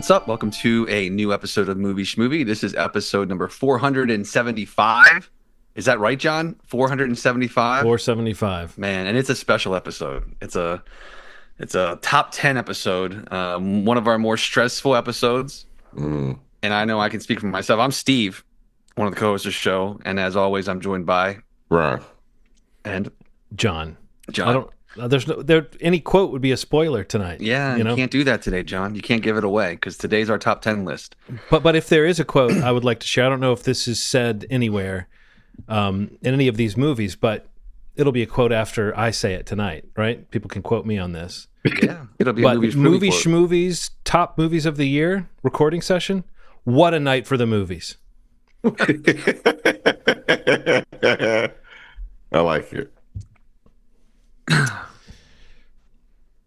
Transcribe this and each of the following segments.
What's up? Welcome to a new episode of Movie Schmovie. This is episode number 475. Is that right, John? 475? 475. Man, and it's a special episode. It's a top 10 episode, one of our more stressful episodes. Mm, And I know I can speak for myself. I'm Steve, one of the co-hosts of the show, and as always, I'm joined by right. and John. John. I don't. There's no there. Any quote would be a spoiler tonight. Yeah, you know. you can't do that today, John. You can't give it away because today's our top 10 list. But if there is a quote, I would like to share. I don't know if this is said anywhere, in any of these movies, but it'll be a quote after I say it tonight. Right? People can quote me on this. Yeah, it'll be But a movie quote. schmovies, top movies of the year recording session. What a night for the movies. I like it.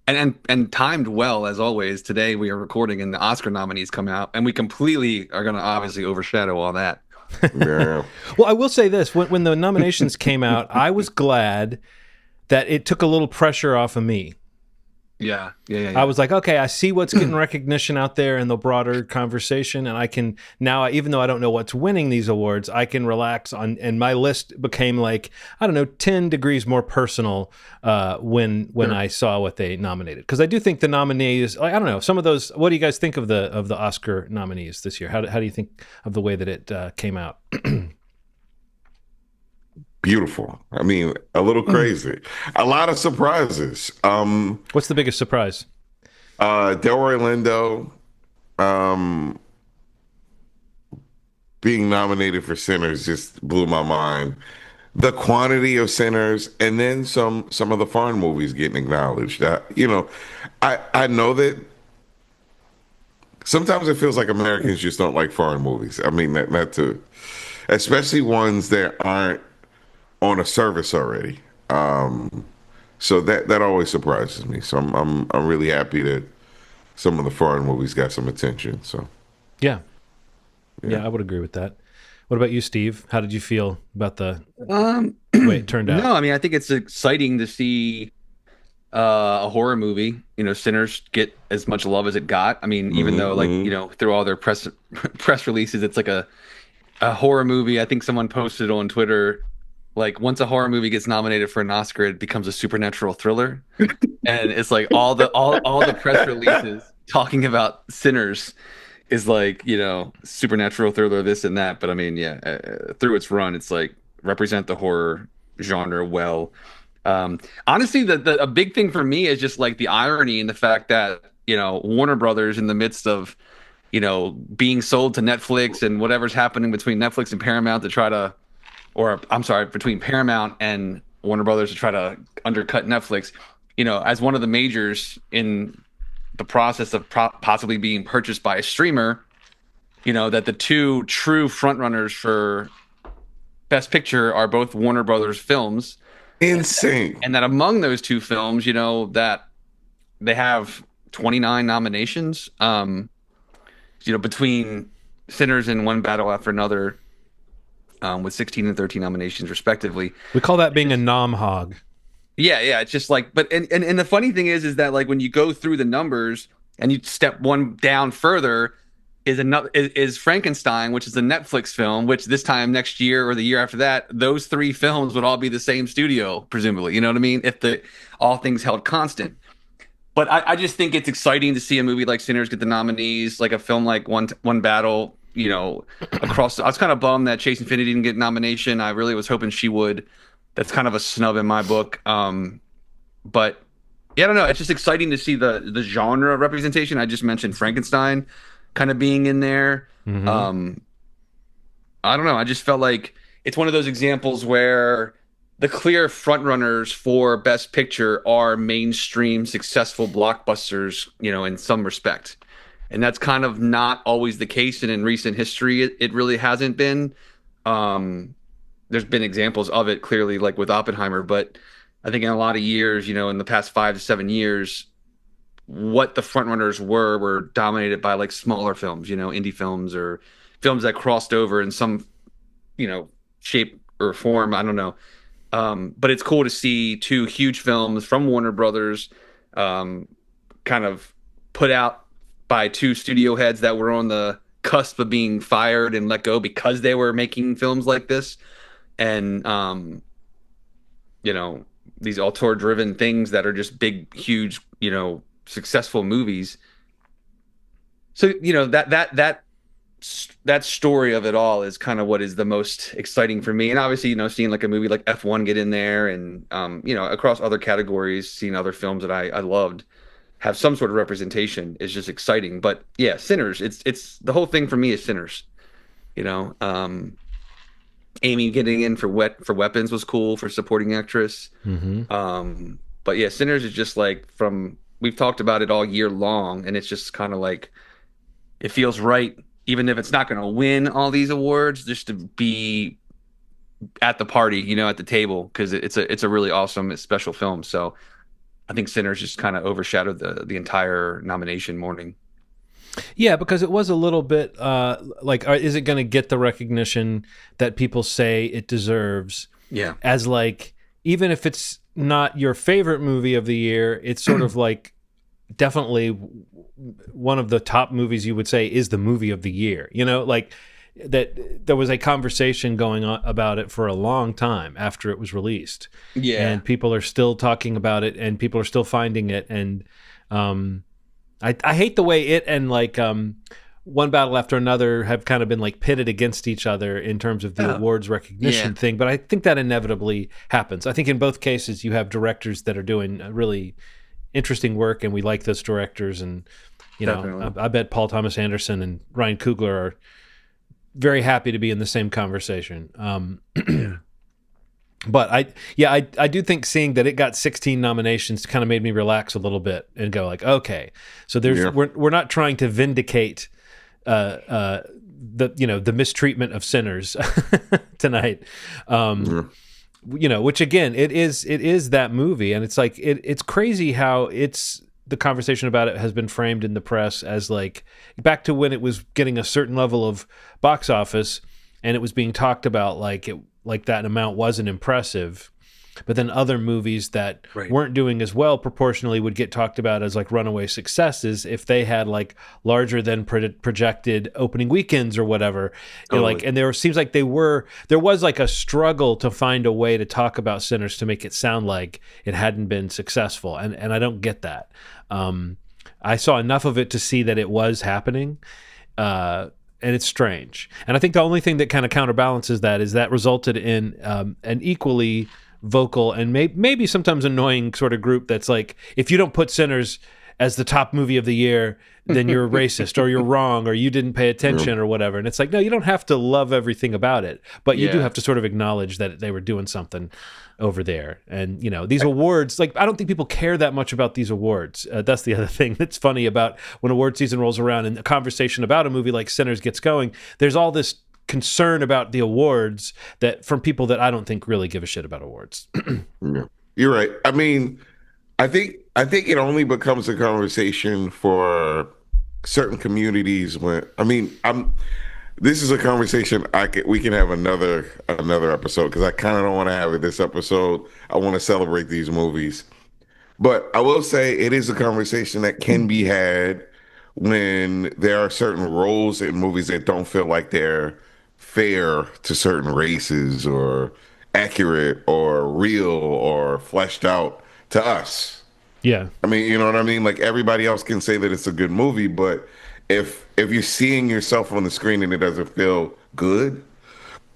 And timed well as always. Today we are recording and the Oscar nominees come out, and we completely are going to obviously overshadow all that. Yeah. Well, I will say this: when the nominations came out, I was glad that it took a little pressure off of me. Yeah. I was like, okay, I see what's getting recognition out there in the broader conversation, and I can now, even though I don't know what's winning these awards, I can relax on. And my list became like, I don't know, 10 degrees more personal when I saw what they nominated, because I do think the nominees, like, I don't know, some of those. What do you guys think of the Oscar nominees this year? How do you think of the way that it came out? Beautiful. I mean, a little crazy. A lot of surprises. What's the biggest surprise? Delroy Lindo being nominated for Sinners just blew my mind. The quantity of Sinners, and then some of the foreign movies getting acknowledged. I know that sometimes it feels like Americans just don't like foreign movies. I mean, not to, especially ones that aren't on a service already. So that always surprises me. So I'm really happy that some of the foreign movies got some attention. So Yeah, I would agree with that. What about you, Steve? How did you feel about the way it turned out? No, I mean I think it's exciting to see a horror movie. Sinners get as much love as it got. I mean, even though through all their press releases, it's like a horror movie. I think someone posted on Twitter, like, once a horror movie gets nominated for an Oscar, it becomes a supernatural thriller. And it's like all the press releases talking about Sinners is like, supernatural thriller, this and that. But I mean, through its run, it's like represent the horror genre well. Honestly, a big thing for me is just like the irony in the fact that, Warner Brothers, in the midst of, being sold to Netflix and whatever's happening between Netflix and Paramount to try to, or I'm sorry, between Paramount and Warner Brothers to try to undercut Netflix, as one of the majors in the process of possibly being purchased by a streamer, that the two true frontrunners for Best Picture are both Warner Brothers films. insane. And that among those two films, that they have 29 nominations, between Sinners and One Battle After Another, with 16 and 13 nominations respectively. We call that being a nom hog. Yeah, it's just like, but and the funny thing is that, like, when you go through the numbers and you step one down further, is Frankenstein, which is a Netflix film, which this time next year or the year after that, those three films would all be the same studio, presumably. You know what I mean? If all things held constant. But I just think it's exciting to see a movie like Sinners get the nominees, like a film like One Battle. Across. I was kind of bummed that Chase Infinity didn't get nomination. I really was hoping she would. That's kind of a snub in my book. But yeah, I don't know. It's just exciting to see the genre representation. I just mentioned Frankenstein kind of being in there. Mm-hmm. I don't know. I just felt like it's one of those examples where the clear frontrunners for Best Picture are mainstream successful blockbusters, in some respect. And that's kind of not always the case. And in recent history, it really hasn't been. There's been examples of it, clearly, like with Oppenheimer. But I think in a lot of years, in the past 5 to 7 years, what the frontrunners were dominated by like smaller films, indie films or films that crossed over in some, shape or form. I don't know. But it's cool to see two huge films from Warner Brothers kind of put out by two studio heads that were on the cusp of being fired and let go because they were making films like this. And you know, these auteur driven things that are just big, huge, you know, successful movies. So, you know, that story of it all is kind of what is the most exciting for me. And obviously, you know, seeing like a movie like F1 get in there, and you know, across other categories, seeing other films that I loved have some sort of representation is just exciting. But yeah, Sinners, it's the whole thing for me is Sinners. You know, Amy getting in for Weapons was cool for supporting actress. But yeah, Sinners is just like, from we've talked about it all year long, and it's just kind of like it feels right, even if it's not going to win all these awards, just to be at the party, you know, at the table, because it's a really awesome, special film. So I think Sinners just kind of overshadowed the entire nomination morning. Yeah, because it was a little bit like, is it going to get the recognition that people say it deserves? Yeah. As like, even if it's not your favorite movie of the year, it's sort of like definitely one of the top movies you would say is the movie of the year. You know, like that there was a conversation going on about it for a long time after it was released. Yeah. And people are still talking about it, and people are still finding it. And I hate the way it and like One Battle After Another have kind of been like pitted against each other in terms of the awards recognition thing. But I think that inevitably happens. I think in both cases you have directors that are doing really interesting work, and we like those directors. And you know, I bet Paul Thomas Anderson and Ryan Coogler are very happy to be in the same conversation. But I do think seeing that it got 16 nominations kind of made me relax a little bit and go like, okay, so we're not trying to vindicate the mistreatment of sinners tonight. You know, which again, it is that movie, and it's like it's crazy how the conversation about it has been framed in the press as like back to when it was getting a certain level of box office, and it was being talked about like that amount wasn't impressive. But then other movies that weren't doing as well proportionally would get talked about as like runaway successes if they had like larger than projected opening weekends or whatever. Totally. And there seems like there was like a struggle to find a way to talk about Sinners to make it sound like it hadn't been successful. And I don't get that. I saw enough of it to see that it was happening. And it's strange. And I think the only thing that kind of counterbalances that is that resulted in an equally vocal and maybe sometimes annoying sort of group that's like, if you don't put Sinners as the top movie of the year, then you're racist or you're wrong or you didn't pay attention or whatever. And it's like, no, you don't have to love everything about it, but you do have to sort of acknowledge that they were doing something over there. And, you know, these awards, like, I don't think people care that much about these awards. That's the other thing that's funny about when award season rolls around and a conversation about a movie like Sinners gets going, there's all this concern about the awards that from people that I don't think really give a shit about awards. Yeah. You're right. I mean, I think it only becomes a conversation for certain communities when this is a conversation we can have another episode, because I kind of don't want to have it this episode. I want to celebrate these movies. But I will say it is a conversation that can be had when there are certain roles in movies that don't feel like they're fair to certain races or accurate or real or fleshed out to us. Yeah. I mean, you know what I mean? Like, everybody else can say that it's a good movie, but if you're seeing yourself on the screen and it doesn't feel good,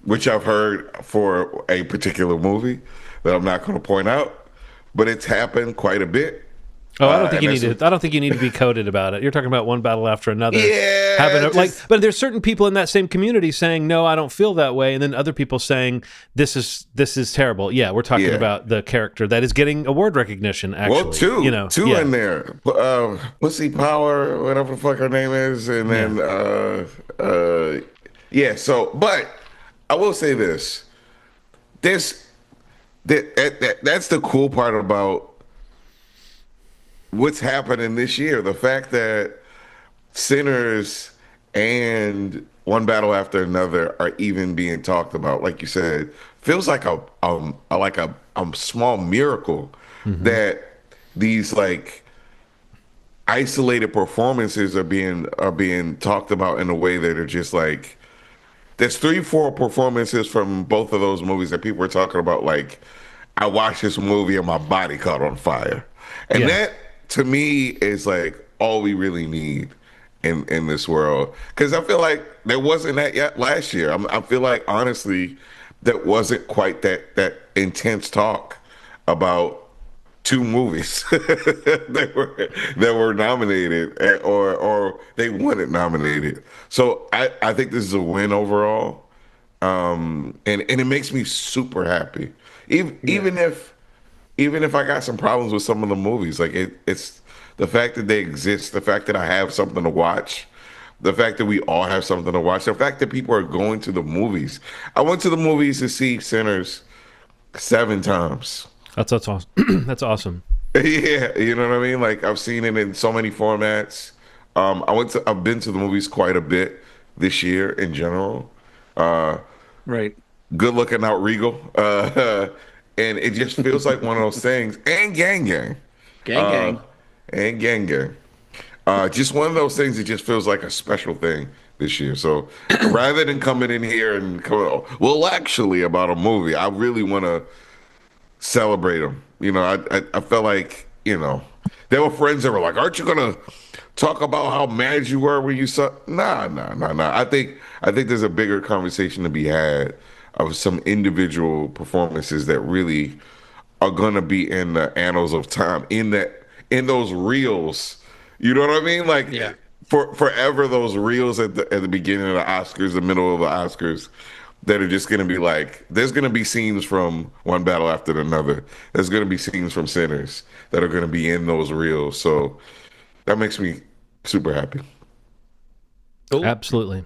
which I've heard for a particular movie that I'm not going to point out, but it's happened quite a bit. Oh, I don't think you need to be coded about it. You're talking about One Battle After Another. Yeah. But there's certain people in that same community saying, "No, I don't feel that way," and then other people saying, "This is terrible." Yeah, we're talking about the character that is getting award recognition. Actually, well, two in there, Pussy Power, whatever the fuck her name is, and then So, but I will say this: that's the cool part about what's happening this year. The fact that Sinners and One Battle After Another are even being talked about, like you said, feels like a small miracle that these like isolated performances are being talked about in a way that are just like there's 3, 4 performances from both of those movies that people are talking about. Like, I watched this movie and my body caught on fire, and Yeah. that to me is like all we really need in this world. Because I feel like there wasn't that yet last year. I feel like honestly, there wasn't quite that intense talk about two movies that were nominated or they wanted nominated. So I think this is a win overall. And it makes me super happy. Even if I got some problems with some of the movies, like it's the fact that they exist, the fact that I have something to watch, the fact that we all have something to watch, the fact that people are going to the movies. I went to the movies to see Sinners 7 times. That's awesome. That's awesome. Yeah, you know what I mean? Like I've seen it in so many formats. I've been to the movies quite a bit this year in general. Uh, Right. Good looking out Regal. And it just feels like one of those things. And Gang Gang. Gang Uh, gang. and Gang Gang. Just one of those things that just feels like a special thing this year. So rather than coming in here and going, well, actually, about a movie, I really want to celebrate them. I felt like, there were friends that were like, aren't you gonna talk about how mad you were when you saw? Nah, nah, nah, nah. I think there's a bigger conversation to be had of some individual performances that really are gonna be in the annals of time, in those reels. You know what I mean? Like Yeah. for forever, those reels at the beginning of the Oscars, the middle of the Oscars, that are just gonna be like, there's gonna be scenes from One Battle After Another. There's gonna be scenes from Sinners that are gonna be in those reels. So that makes me super happy. Cool. Absolutely.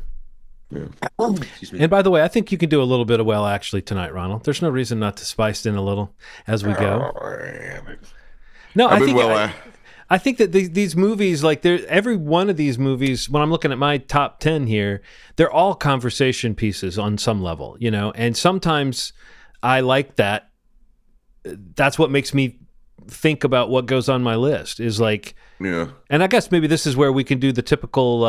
Yeah. Excuse me. And by the way, I think you can do a little bit of well actually tonight, Ronald. There's no reason not to spice in a little as we go. Oh, man. No, I've I been think well. I think that these movies, like every one of these movies, when I'm looking at my top 10 here, they're all conversation pieces on some level, and sometimes I like that. That's what makes me think about what goes on my list is like, Yeah. and I guess maybe this is where we can do the typical,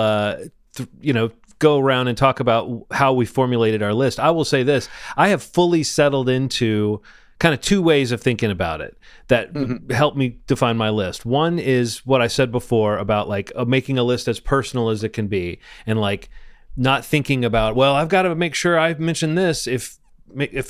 go around and talk about how we formulated our list. I will say this: I have fully settled into kind of two ways of thinking about it that help me define my list. One is what I said before about like making a list as personal as it can be, and like not thinking about, well, I've got to make sure I've mentioned this if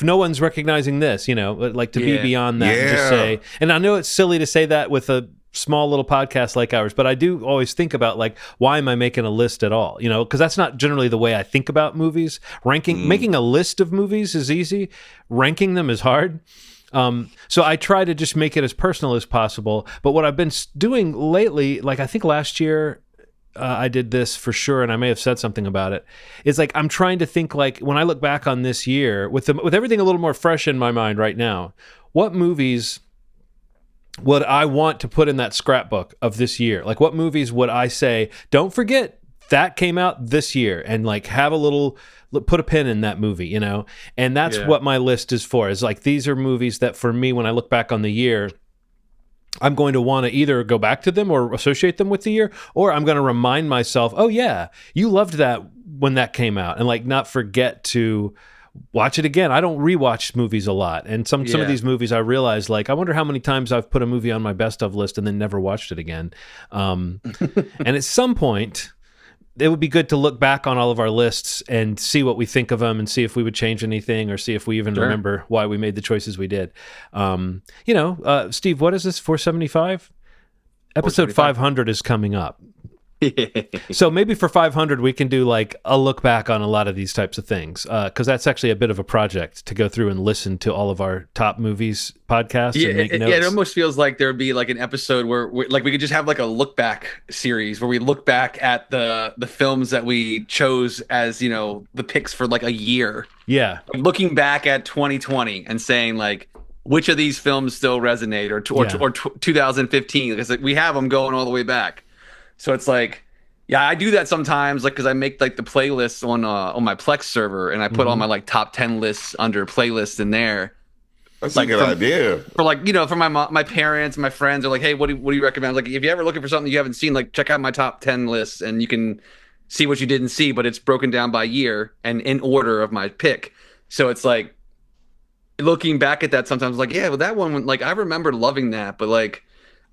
no one's recognizing this, like to be beyond that and just say. And I know it's silly to say that with a small little podcast like ours, but I do always think about like, why am I making a list at all? Because that's not generally the way I think about movies. Making a list of movies is easy. Ranking them is hard. So I try to just make it as personal as possible. But what I've been doing lately, like I think last year I did this for sure, and I may have said something about it, is like I'm trying to think like when I look back on this year with everything a little more fresh in my mind right now, what movies would I want to put in that scrapbook of this year? Like what movies would I say, don't forget that came out this year, and like have a little, put a pin in that movie, and that's what my list is for, is like these are movies that for me, when I look back on the year, I'm going to want to either go back to them or associate them with the year, or I'm going to remind myself, oh yeah, you loved that when that came out, and like not forget to watch it again. I don't rewatch movies a lot, and some of these movies I realize, like, I wonder how many times I've put a movie on my best of list and then never watched it again. And at some point, it would be good to look back on all of our lists and see what we think of them, and see if we would change anything, or see if we even remember why we made the choices we did. Steve, what is this? 475? Episode 500 is coming up. So maybe for 500 we can do like a look back on a lot of these types of things, because that's actually a bit of a project to go through and listen to all of our top movies podcasts and make notes. Yeah, it almost feels like there would be like an episode where like we could just have like a look back series where we look back at the films that we chose as the picks for like a year. Yeah, looking back at 2020 and saying like, which of these films still resonate, or 2015, because like, we have them going all the way back. So it's like, yeah, I do that sometimes, like, because I make like the playlists on my Plex server, and I put all my like top 10 lists under playlists in there. That's a Like good idea. for like for my parents, my friends are like, hey, what do you recommend? Like, if you're ever looking for something you haven't seen, like check out my top 10 lists, and you can see what you didn't see, but it's broken down by year and in order of my pick. So it's like looking back at that sometimes, like, yeah, well, that one, like, I remember loving that, but like,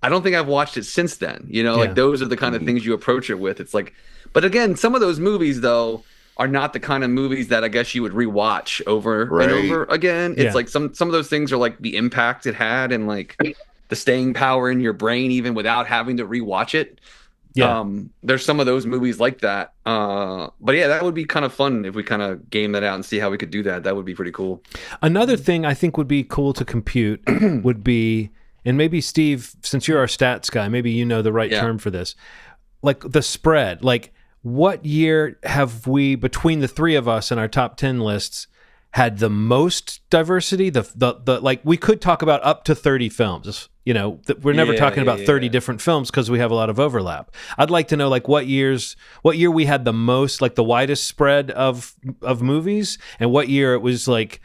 I don't think I've watched it since then. Like Yeah. those are the kind of things you approach it with. It's like, but again, some of those movies though are not the kind of movies that I guess you would rewatch over and Right. over again. It's Yeah. like some of those things are like the impact it had and like the staying power in your brain, even without having to rewatch it. Yeah. There's some of those movies like that. But yeah, that would be kind of fun if we kind of game that out and see how we could do that. That would be pretty cool. Another thing I think would be cool to compute would be, and maybe Steve, since you're our stats guy, maybe you know the right Yeah. term for this, like the spread. Like, what year have we, between the three of us and our top 10 lists, had the most diversity? The like, we could talk about up to 30 films. We're never talking about 30 different films because we have a lot of overlap. I'd like to know like what year we had the most, like the widest spread of movies, and what year it was like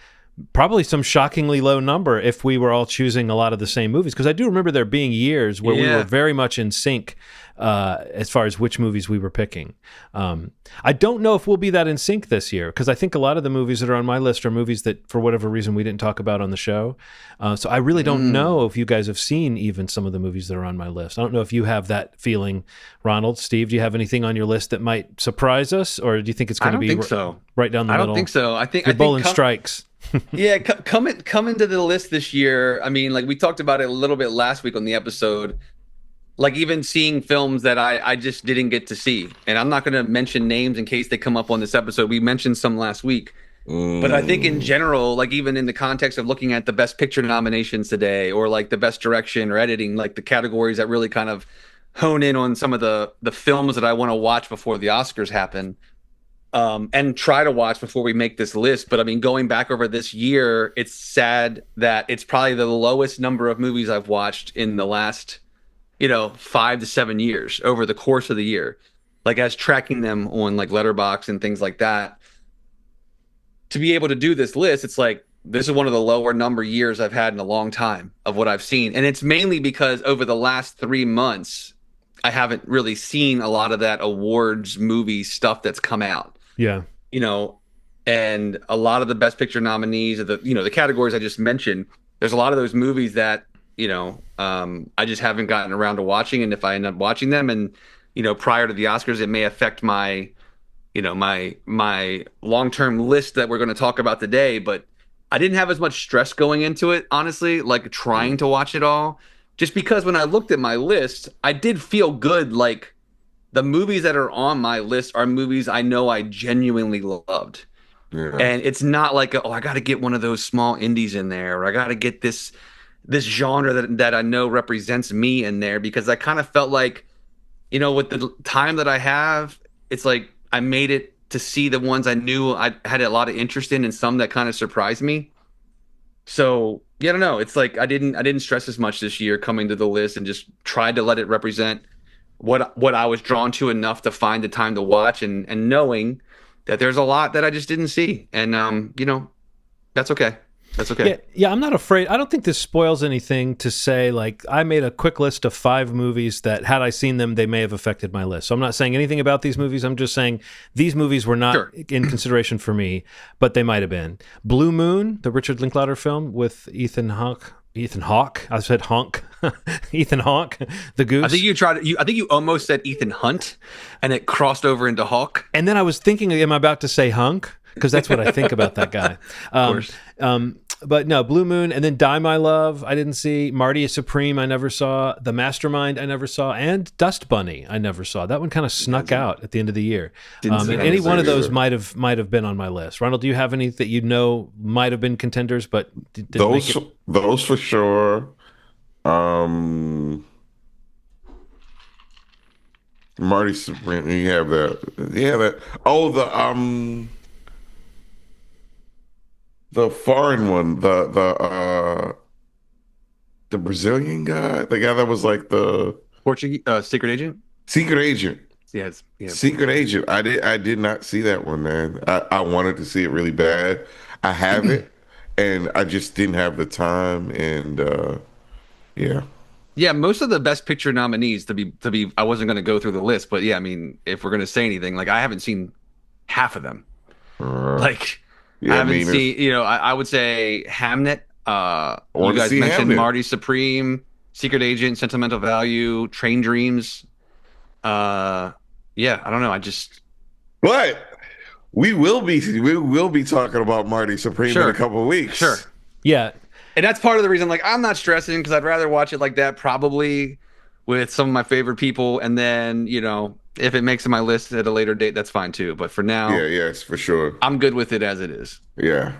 probably some shockingly low number if we were all choosing a lot of the same movies. Because I do remember there being years where we were very much in sync as far as which movies we were picking. I don't know if we'll be that in sync this year, because I think a lot of the movies that are on my list are movies that, for whatever reason, we didn't talk about on the show. So I really don't know if you guys have seen even some of the movies that are on my list. I don't know if you have that feeling, Ronald. Steve, do you have anything on your list that might surprise us, or do you think it's going to be So. right down the I middle? don't think so. I think You're bowling strikes. Yeah, come into the list this year. I mean, like we talked about it a little bit last week on the episode. Like even seeing films that I just didn't get to see, and I'm not going to mention names in case they come up on this episode. We mentioned some last week, but I think in general, like even in the context of looking at the best picture nominations today, or like the best direction or editing, like the categories that really kind of hone in on some of the films that I want to watch before the Oscars happen. And try to watch before we make this list. But I mean, going back over this year, it's sad that it's probably the lowest number of movies I've watched in the last, 5 to 7 years over the course of the year. Like as tracking them on like Letterboxd and things like that. To be able to do this list, it's like this is one of the lower number years I've had in a long time of what I've seen. And it's mainly because over the last 3 months, I haven't really seen a lot of that awards movie stuff that's come out. Yeah. And a lot of the best picture nominees of the categories I just mentioned, there's a lot of those movies that, I just haven't gotten around to watching. And if I end up watching them and, prior to the Oscars, it may affect my, my long-term list that we're going to talk about today. But I didn't have as much stress going into it, honestly, like trying to watch it all, just because when I looked at my list, I did feel good. Like, the movies that are on my list are movies I know I genuinely loved. Yeah. And it's not like, I got to get one of those small indies in there, or I got to get this genre that I know represents me in there, because I kind of felt like, with the time that I have, it's like I made it to see the ones I knew I had a lot of interest in, and some that kind of surprised me. So yeah, I don't know. It's like I didn't stress as much this year coming to the list, and just tried to let it represent what I was drawn to enough to find the time to watch, and knowing that there's a lot that I just didn't see. And that's okay. That's okay. Yeah, I'm not afraid. I don't think this spoils anything to say, like, I made a quick list of 5 movies that, had I seen them, they may have affected my list. So I'm not saying anything about these movies. I'm just saying these movies were not in consideration for me, but they might have been. Blue Moon, the Richard Linklater film with Ethan Hawke. I said honk. Ethan Hawke, the goose. I think you almost said Ethan Hunt, and it crossed over into Hawk. And then I was thinking, am I about to say hunk? Because that's what I think about that guy. Of course. But no, Blue Moon, and then Die My Love, I didn't see. Marty is Supreme, I never saw. The Mastermind, I never saw. And Dust Bunny, I never saw. That one kind of snuck out at the end of the year. And any one of those might have been on my list. Ronald, do you have any that you know might have been contenders, but didn't make it? Those for sure. Marty Supreme, you have that. Yeah, that. Oh, the foreign one, the Brazilian guy, the guy that was like the Portuguese Secret Agent. secret agent. Yes. Yeah. Secret Agent. I did not see that one, man. I wanted to see it really bad. I have it, and I just didn't have the time. And yeah, Yeah, most of the Best Picture nominees to be I wasn't going to go through the list, but yeah, I mean, if we're going to say anything, like I haven't seen half of them. uh, Like I yeah. I haven't mean, seen, I would say Hamnet. I You want to guys see mentioned Hamnet, Marty Supreme, Secret Agent, Sentimental Value, Train Dreams. Uh, yeah, I don't know. I just but we will be talking about Marty Supreme in a sure, couple of sure, weeks. Yeah. and that's part of the reason. Like I'm not stressing because I'd rather watch it like that, probably with some of my favorite people, and then if it makes my list at a later date, that's fine too. But for Yeah, now, yes, for sure. I'm good with it as it is. Yeah,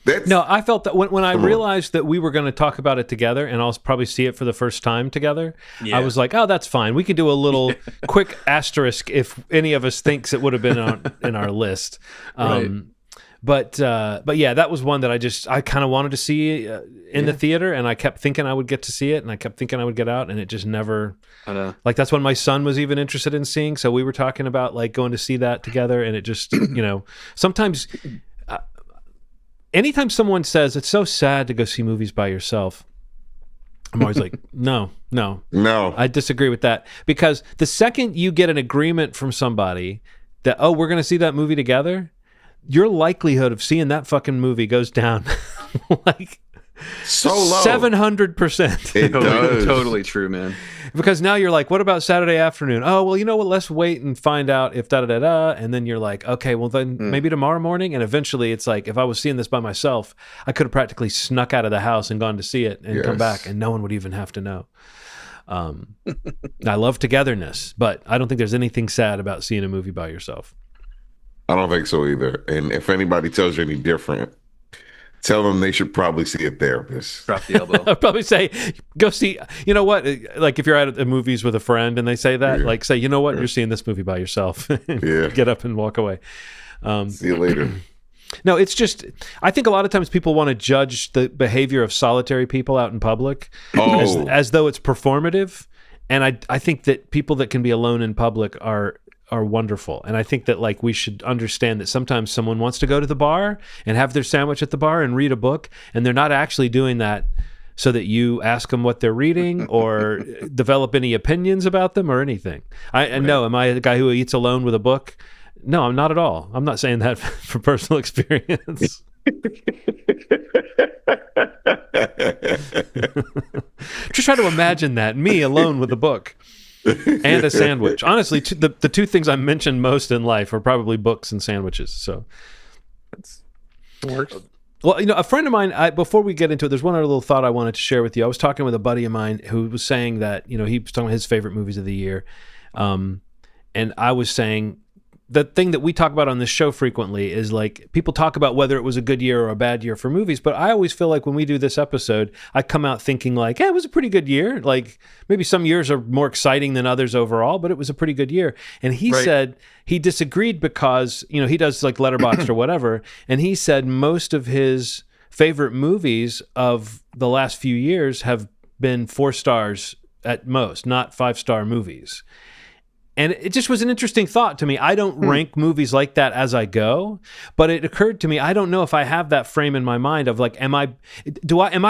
that's No, I felt that when I come on. realized that we were going to talk about it together and I'll probably see it for the first time together, Yeah. I was like, oh, that's fine. We could do a little quick asterisk if any of us thinks it would have been in our list. But yeah, that was one that I kind of wanted to see in the theater, and I kept thinking I would get to see it, and I kept thinking I would get out, and it just never. I know. Like that's when my son was even interested in seeing, so we were talking about like going to see that together, and it just sometimes. Anytime someone says it's so sad to go see movies by yourself, I'm always like, no, No, I disagree with that, because the second you get an agreement from somebody that, oh, we're going to see that movie together, your likelihood of seeing that fucking movie goes down like so low. 700%. It does. Totally true, man. Because now you're like, what about Saturday afternoon? Oh, well, you know what? Let's wait and find out if da-da-da-da. And then you're like, okay, well, then maybe tomorrow morning. And eventually it's like, if I was seeing this by myself, I could have practically snuck out of the house and gone to see it and come back, and no one would even have to know. I love togetherness, but I don't think there's anything sad about seeing a movie by yourself. I don't think so either. And if anybody tells you any different, tell them they should probably see a therapist. Drop the elbow. I'd probably say, go see, you know what? Like if you're at the movies with a friend and they say that, like say, you know what? You're seeing this movie by yourself. Yeah. Get up and walk away. See you later. No, it's just, I think a lot of times people want to judge the behavior of solitary people out in public as though it's performative. And I think that people that can be alone in public are wonderful. And I think that like we should understand that sometimes someone wants to go to the bar and have their sandwich at the bar and read a book, and they're not actually doing that so that you ask them what they're reading or develop any opinions about them or anything. No, am I a guy who eats alone with a book? No, I'm not at all. I'm not saying that for personal experience. Just try to imagine that, me alone with a book and a sandwich. Honestly, the two things I mentioned most in life are probably books and sandwiches. So It works. well, a friend of mine, before we get into it, there's one other little thought I wanted to share with you. I was talking with a buddy of mine who was saying that, he was talking about his favorite movies of the year. And I was saying, the thing that we talk about on this show frequently is like people talk about whether it was a good year or a bad year for movies, but I always feel like when we do this episode, I come out thinking like, yeah, it was a pretty good year. Like maybe some years are more exciting than others overall, but it was a pretty good year. And he said he disagreed because, he does like Letterboxd or whatever. And he said most of his favorite movies of the last few years have been 4 stars at most, not 5-star movies. And it just was an interesting thought to me. I don't rank movies like that as I go, but it occurred to me, I don't know if I have that frame in my mind of like, am I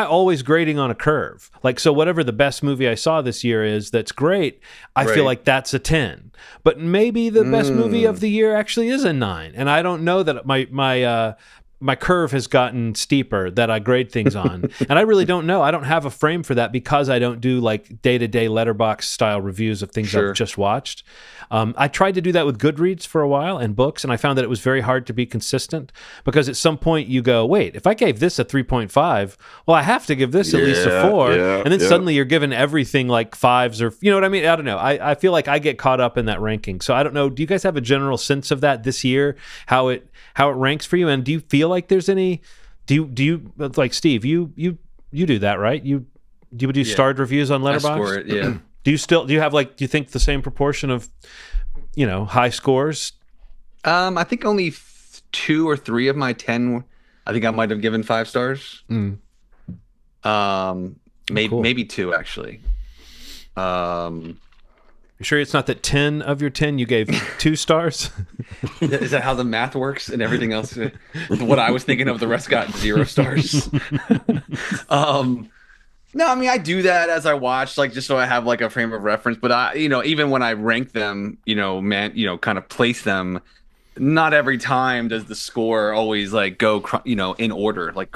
always grading on a curve? Like, so whatever the best movie I saw this year is that's great, I feel like that's a 10. But maybe the best movie of the year actually is a 9. And I don't know that my curve has gotten steeper that I grade things on. And I really don't know. I don't have a frame for that because I don't do like day-to-day letterbox style reviews of things I've just watched. I tried to do that with Goodreads for a while and books, and I found that it was very hard to be consistent because at some point you go, wait, if I gave this a 3.5, well, I have to give this at least a 4. And then suddenly you're giving everything like 5s or, you know what I mean? I don't know. I feel like I get caught up in that ranking. So I don't know. Do you guys have a general sense of that this year, how it ranks for you? And do you feel like there's any, do you like Steve, you do that, right? Do you do starred reviews on Letterboxd? I score it, yeah. Do you think the same proportion of, high scores? I think only 2 or 3 of my 10, I think I might have given 5 stars. Cool. Maybe 2 actually. You sure it's not that 10 of your 10 you gave 2 stars? Is that how the math works and everything else? What I was thinking of, the rest got 0 stars. No, I mean, I do that as I watch, like, just so I have like a frame of reference. But even when I rank them, kind of place them, not every time does the score always like go, in order, like,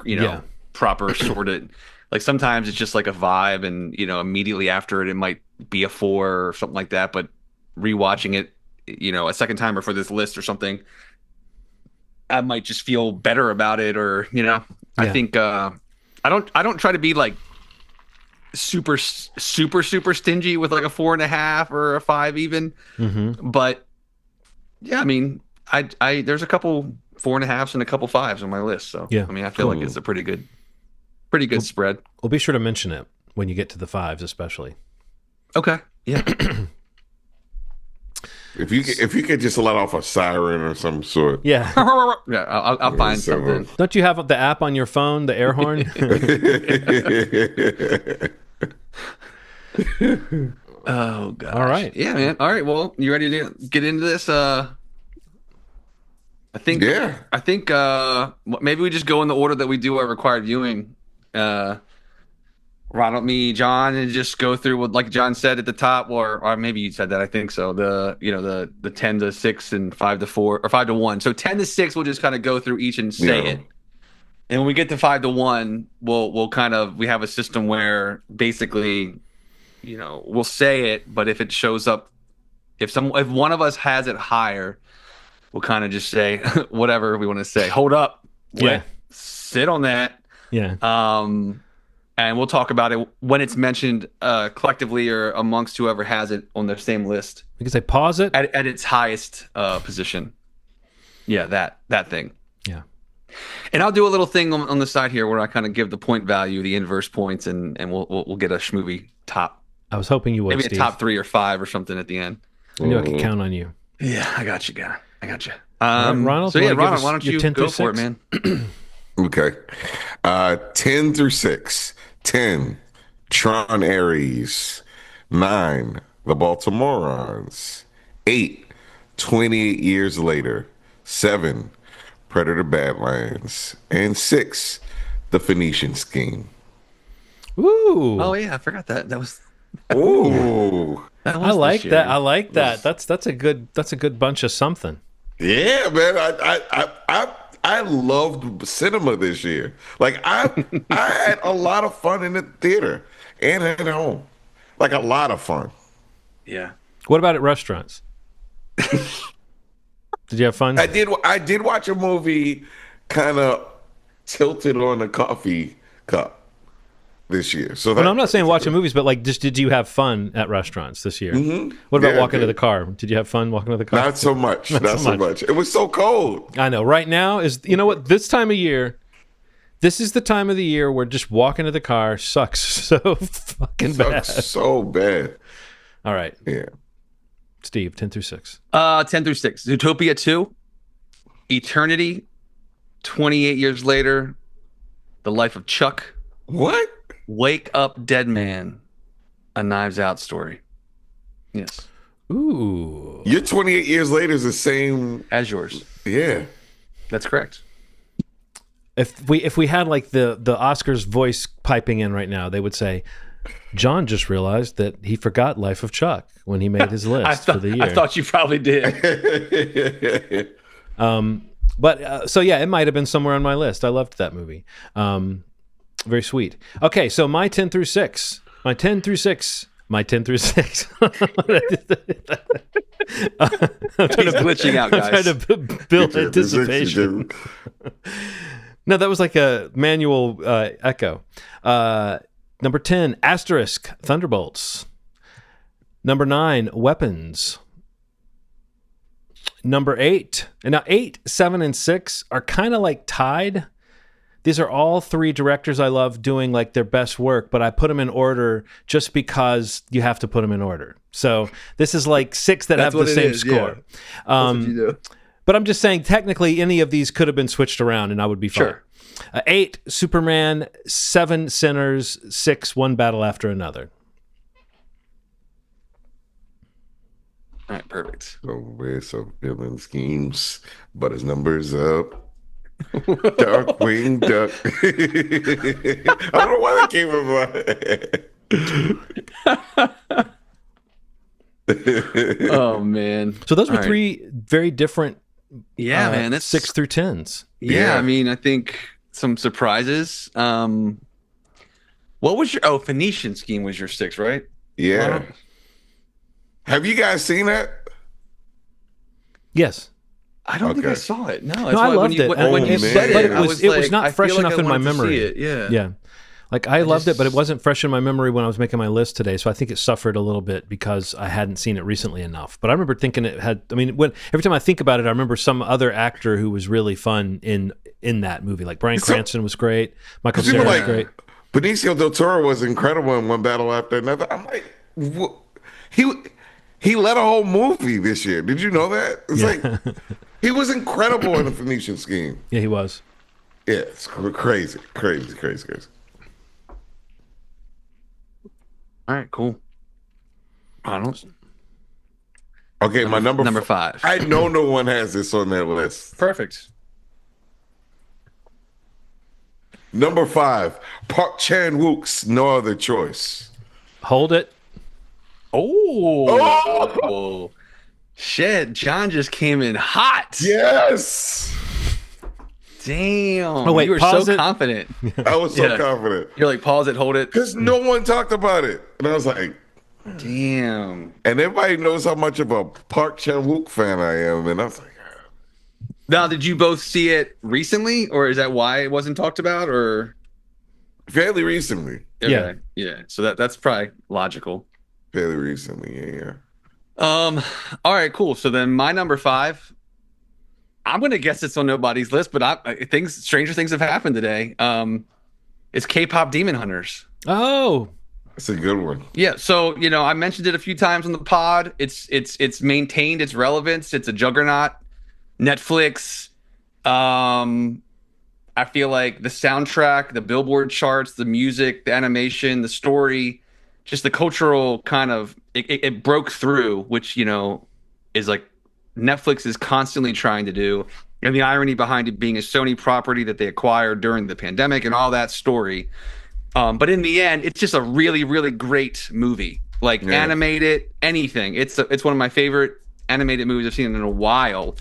proper sorted. Like sometimes it's just like a vibe, and immediately after it might be a 4 or something like that. But rewatching it, a second time or for this list or something, I might just feel better about it, or I think I don't try to be like super stingy with like a 4.5 or a 5 even. But yeah, I mean, I there's a couple 4.5s and a couple 5s on my list. So yeah, I mean, I feel like it's a pretty good spread. We'll be sure to mention it when you get to the 5s, especially. Okay. Yeah. If you could just let off a siren or some sort. Yeah. Yeah, I'll find something. Don't you have the app on your phone, the air horn? Oh god. All right. Yeah, man. All right. Well, you ready to get into this? I think. Yeah. I think maybe we just go in the order that we do our required viewing. Ronald, me, John, and just go through what, like John said at the top, or maybe you said that. I think so. The 10 to 6 and 5 to 4 or 5 to 1. So 10 to 6, we'll just kind of go through each and say it. And when we get to 5 to 1, we have a system where basically, we'll say it, but if it shows up, if one of us has it higher, we'll kind of just say whatever we want to say. Hold up. Yeah. Sit on that. Yeah. And we'll talk about it when it's mentioned collectively or amongst whoever has it on their same list. Because I pause it at its highest position. Yeah, that thing. Yeah. And I'll do a little thing on the side here where I kind of give the point value, the inverse points, and we'll get a Schmovie top. I was hoping you would, maybe Steve. A top 3 or 5 or something at the end. I knew I could count on you. Yeah, I got you, guy. I got you. Ronald, so yeah, Ronald, why don't you go for it, man? Okay. 10 through 6. 10, Tron Ares. 9, The Baltimoreans. 8, 28 Years Later. 7, Predator Badlands. And 6, The Phoenician Scheme. Ooh. Oh yeah, I forgot that. That was. Ooh. I like that. I like that. That's a good bunch of something. Yeah, man. I loved cinema this year. Like I had a lot of fun in the theater and at home. Like a lot of fun. Yeah. What about at restaurants? Did you have fun? I did watch a movie kind of tilted on a coffee cup this year. So I'm not saying watching movies, but like, just did you have fun at restaurants this year? Mm-hmm. What about walking to the car? Did you have fun walking to the car? Not so much. Not so much. It was so cold. I know. Right now is, what, this time of year, this is the time of the year where just walking to the car sucks so fucking bad. So bad. All right. Yeah. Steve, 10 through 6. 10 through 6. Zootopia 2, Eternity, 28 Years Later, The Life of Chuck. What? Wake Up Dead Man, A Knives Out Story. Yes. Ooh. Your 28 Years Later is the same as yours. Yeah. That's correct. If we had like the Oscars voice piping in right now, they would say, John just realized that he forgot Life of Chuck when he made his list for the year. I thought you probably did. So yeah, it might have been somewhere on my list. I loved that movie. Very sweet. Okay, so my 10 through 6. My 10 through 6. My 10 through 6. He's glitching out, guys. I'm trying to build anticipation. No, that was like a manual echo. Number 10, Asterisk, Thunderbolts. Number 9, Weapons. Number 8. And now 8, 7, and 6 are kind of like tied. These are all 3 directors I love doing like their best work, but I put them in order just because you have to put them in order. So this is like 6 that have the same score. Yeah. That's what you do. But I'm just saying, technically, any of these could have been switched around, and I would be fine. Sure. 8, Superman. 7, Sinners. 6, One Battle After Another. Perfect. So with some villain schemes, but his numbers up. Darkwing Duck. I don't know why that came in my head. Oh man. So those All were right. three very different Yeah, man. That's 6 through 10s. yeah. I Yeah. mean, I think some surprises. What was your Phoenician scheme was your six, right? Yeah. Have you guys seen that? Yes. I don't think I Okay. saw it. No, No, that's I why loved it. when you man. said But it, it I was like, not I fresh feel like enough I in my wanted to see memory. it. Yeah. Yeah. Like I loved it, but it just- wasn't fresh in my memory when I was making my list today. So I think it suffered a little bit because I hadn't seen it recently enough. But I remember thinking it had. I mean, every time I think about it, I remember some other actor who was really fun in that movie. Like Bryan So- Cranston was great. Michael People Cera was like great. Benicio del Toro was incredible in one battle after another. I'm like, he led a whole movie this year. Did you know that? It's like he was incredible in the Phoenician scheme. Yeah, he was. Yeah, it's crazy, crazy, crazy, crazy. All right, cool. Arnold. Okay, my Number five. I know no one has this on their list. Perfect. Number 5, Park Chan Wook's No Other Choice. Hold it. Oh. Shit, John just came in hot. Yes, Damn. Oh, wait, you were pause so it. confident. I was so Yeah. confident You're like, pause it, hold it. because no one talked about it, and I was like, Damn. and everybody knows how much of a Park Chan Wook fan I am, and I was like, Now, did you both see it recently, or is that why it wasn't talked about? Or fairly recently, Yeah. yeah. So that's probably logical. fairly recently, yeah. All right, cool. So then my number 5, I'm gonna guess it's on nobody's list, but stranger things have happened today. It's K-pop Demon Hunters. Oh, That's a good one. Yeah, so I mentioned it a few times on the pod. It's maintained its relevance. It's a juggernaut. Netflix. I feel like the soundtrack, the Billboard charts, the music, the animation, the story, just the cultural kind of it broke through, which is like Netflix is constantly trying to do, and the irony behind it being a Sony property that they acquired during the pandemic and all that story. But in the end, it's just a really, really great movie. Like animated, anything. It's one of my favorite animated movies I've seen in a while.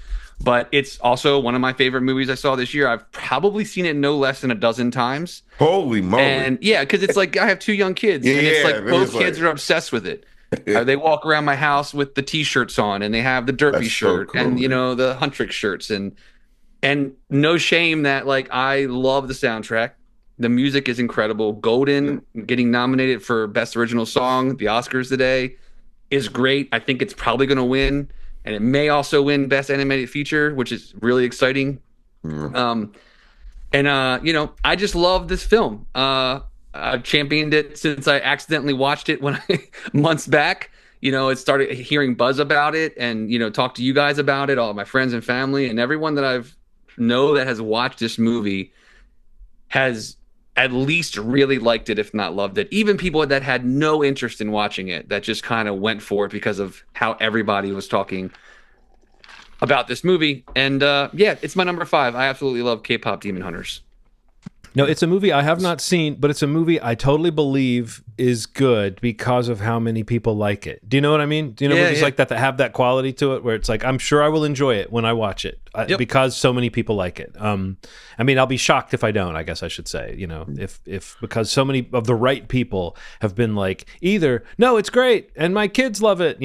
But it's also one of my favorite movies I saw this year. I've probably seen it no less than a dozen times. Holy moly! And yeah, because it's like I have 2 young kids, and it's like both kids are obsessed with it. They walk around my house with the T-shirts on, and they have the derpy That's so shirt cool, and man. the Huntrix shirts, and no shame that like I love the soundtrack. The music is incredible. Golden getting nominated for Best Original Song, the Oscars today, is great. I think it's probably going to win, and it may also win Best Animated Feature, which is really exciting. I just love this film. I've championed it since I accidentally watched it months back. It started hearing buzz about it, and talk to you guys about it, all my friends and family, and everyone that I've know that has watched this movie has at least really liked it, if not loved it. Even people that had no interest in watching it, that just kind of went for it because of how everybody was talking about this movie. And it's my number 5. I absolutely love K-pop Demon Hunters. no, it's a movie I have not seen, but it's a movie I totally believe is good because of how many people like it. Do you know what I mean? Do you know movies like that have that quality to it where it's like, I'm sure I will enjoy it when I watch it because so many people like it. I mean, I'll be shocked if I don't, I guess I should say, if because so many of the right people have been like, either, no, it's great and my kids love it,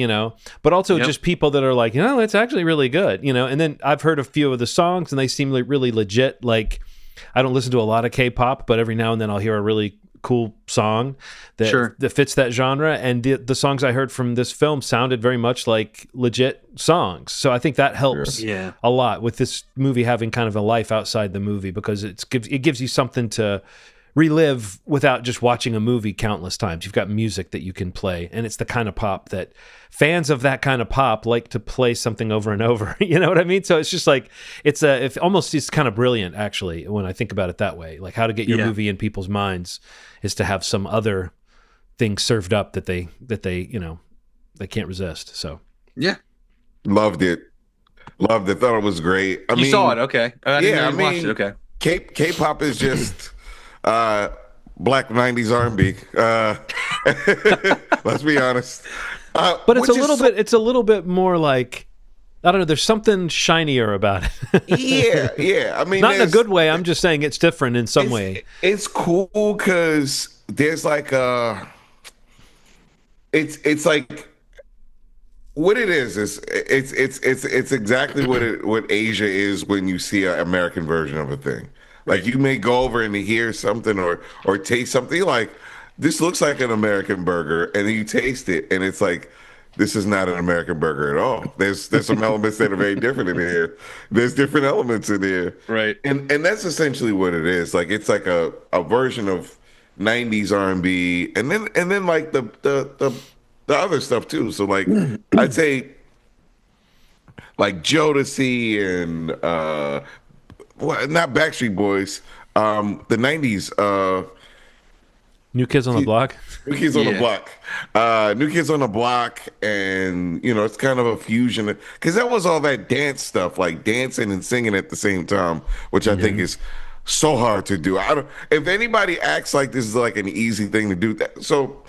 but also just people that are like, it's actually really good, and then I've heard a few of the songs and they seem like really legit. Like, I don't listen to a lot of K-pop, but every now and then I'll hear a really cool song that fits that genre. And the songs I heard from this film sounded very much like legit songs. So I think that helps a lot with this movie having kind of a life outside the movie, because it gives you something to relive without just watching a movie countless times. You've got music that you can play, and it's the kind of pop that fans of that kind of pop like to play something over and over. You know what I mean? So it's just like it's kind of brilliant, actually, when I think about it that way. Like how to get your movie in people's minds is to have some other thing served up that they they can't resist. So Yeah. Loved it. Loved it. Thought it was great. I You saw it, mean, okay? I didn't know yeah. I you watched it. mean, Okay. K-pop is just uh, black '90s R&B. Let's be honest. But Which is so it's a little bit more like, I don't know, there's something shinier about it. yeah, yeah. I mean, Not in a good way. I'm just saying it's different in some way. it's cool because there's like it's like what it is it's exactly what Asia is when you see an American version of a thing. Like Right. you may go over and hear something or taste something, you're like, this looks like an American burger, and then you taste it and it's like, this is not an American burger at all. There's some elements that are very different in here. There's different elements in here. Right. And that's essentially what it is. Like it's like a version of 90s R&B, and then like the other stuff too. So like I'd say like Jodeci and well, not Backstreet Boys, the 90s, New Kids on the Block. New Kids on the Yeah. Block. New Kids on the Block, and you know, it's kind of a fusion because that was all that dance stuff, like dancing and singing at the same time, which I think is so hard to do. I don't, if anybody acts like this is like an easy thing to do, that so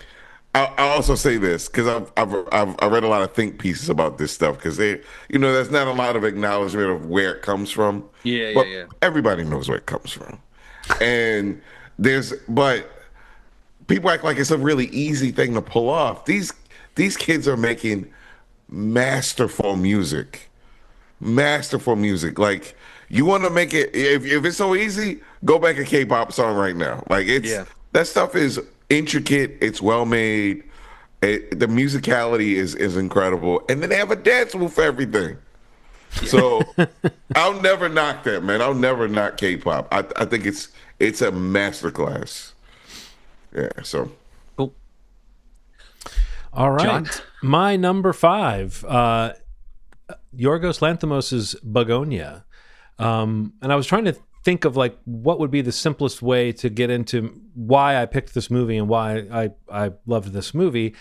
I'll also say this because I've read a lot of think pieces about this stuff because they, you know, there's not a lot of acknowledgement of where it comes from. Yeah, yeah, But yeah. everybody knows where it comes from, and but people act like it's a really easy thing to pull off. These kids are making masterful music, masterful music. Like you want to make it if it's so easy, go back a K-pop song right now. Like it's Yeah. that stuff is intricate. It's well made. The musicality is incredible, and then they have a dance move for everything. So I'll never knock that, man. I'll never knock K-pop. I think it's a masterclass. Yeah. So Cool. All right. John? My number 5, Yorgos Lanthimos' Begonia. And I was trying to think of like what would be the simplest way to get into why I picked this movie and why I loved this movie.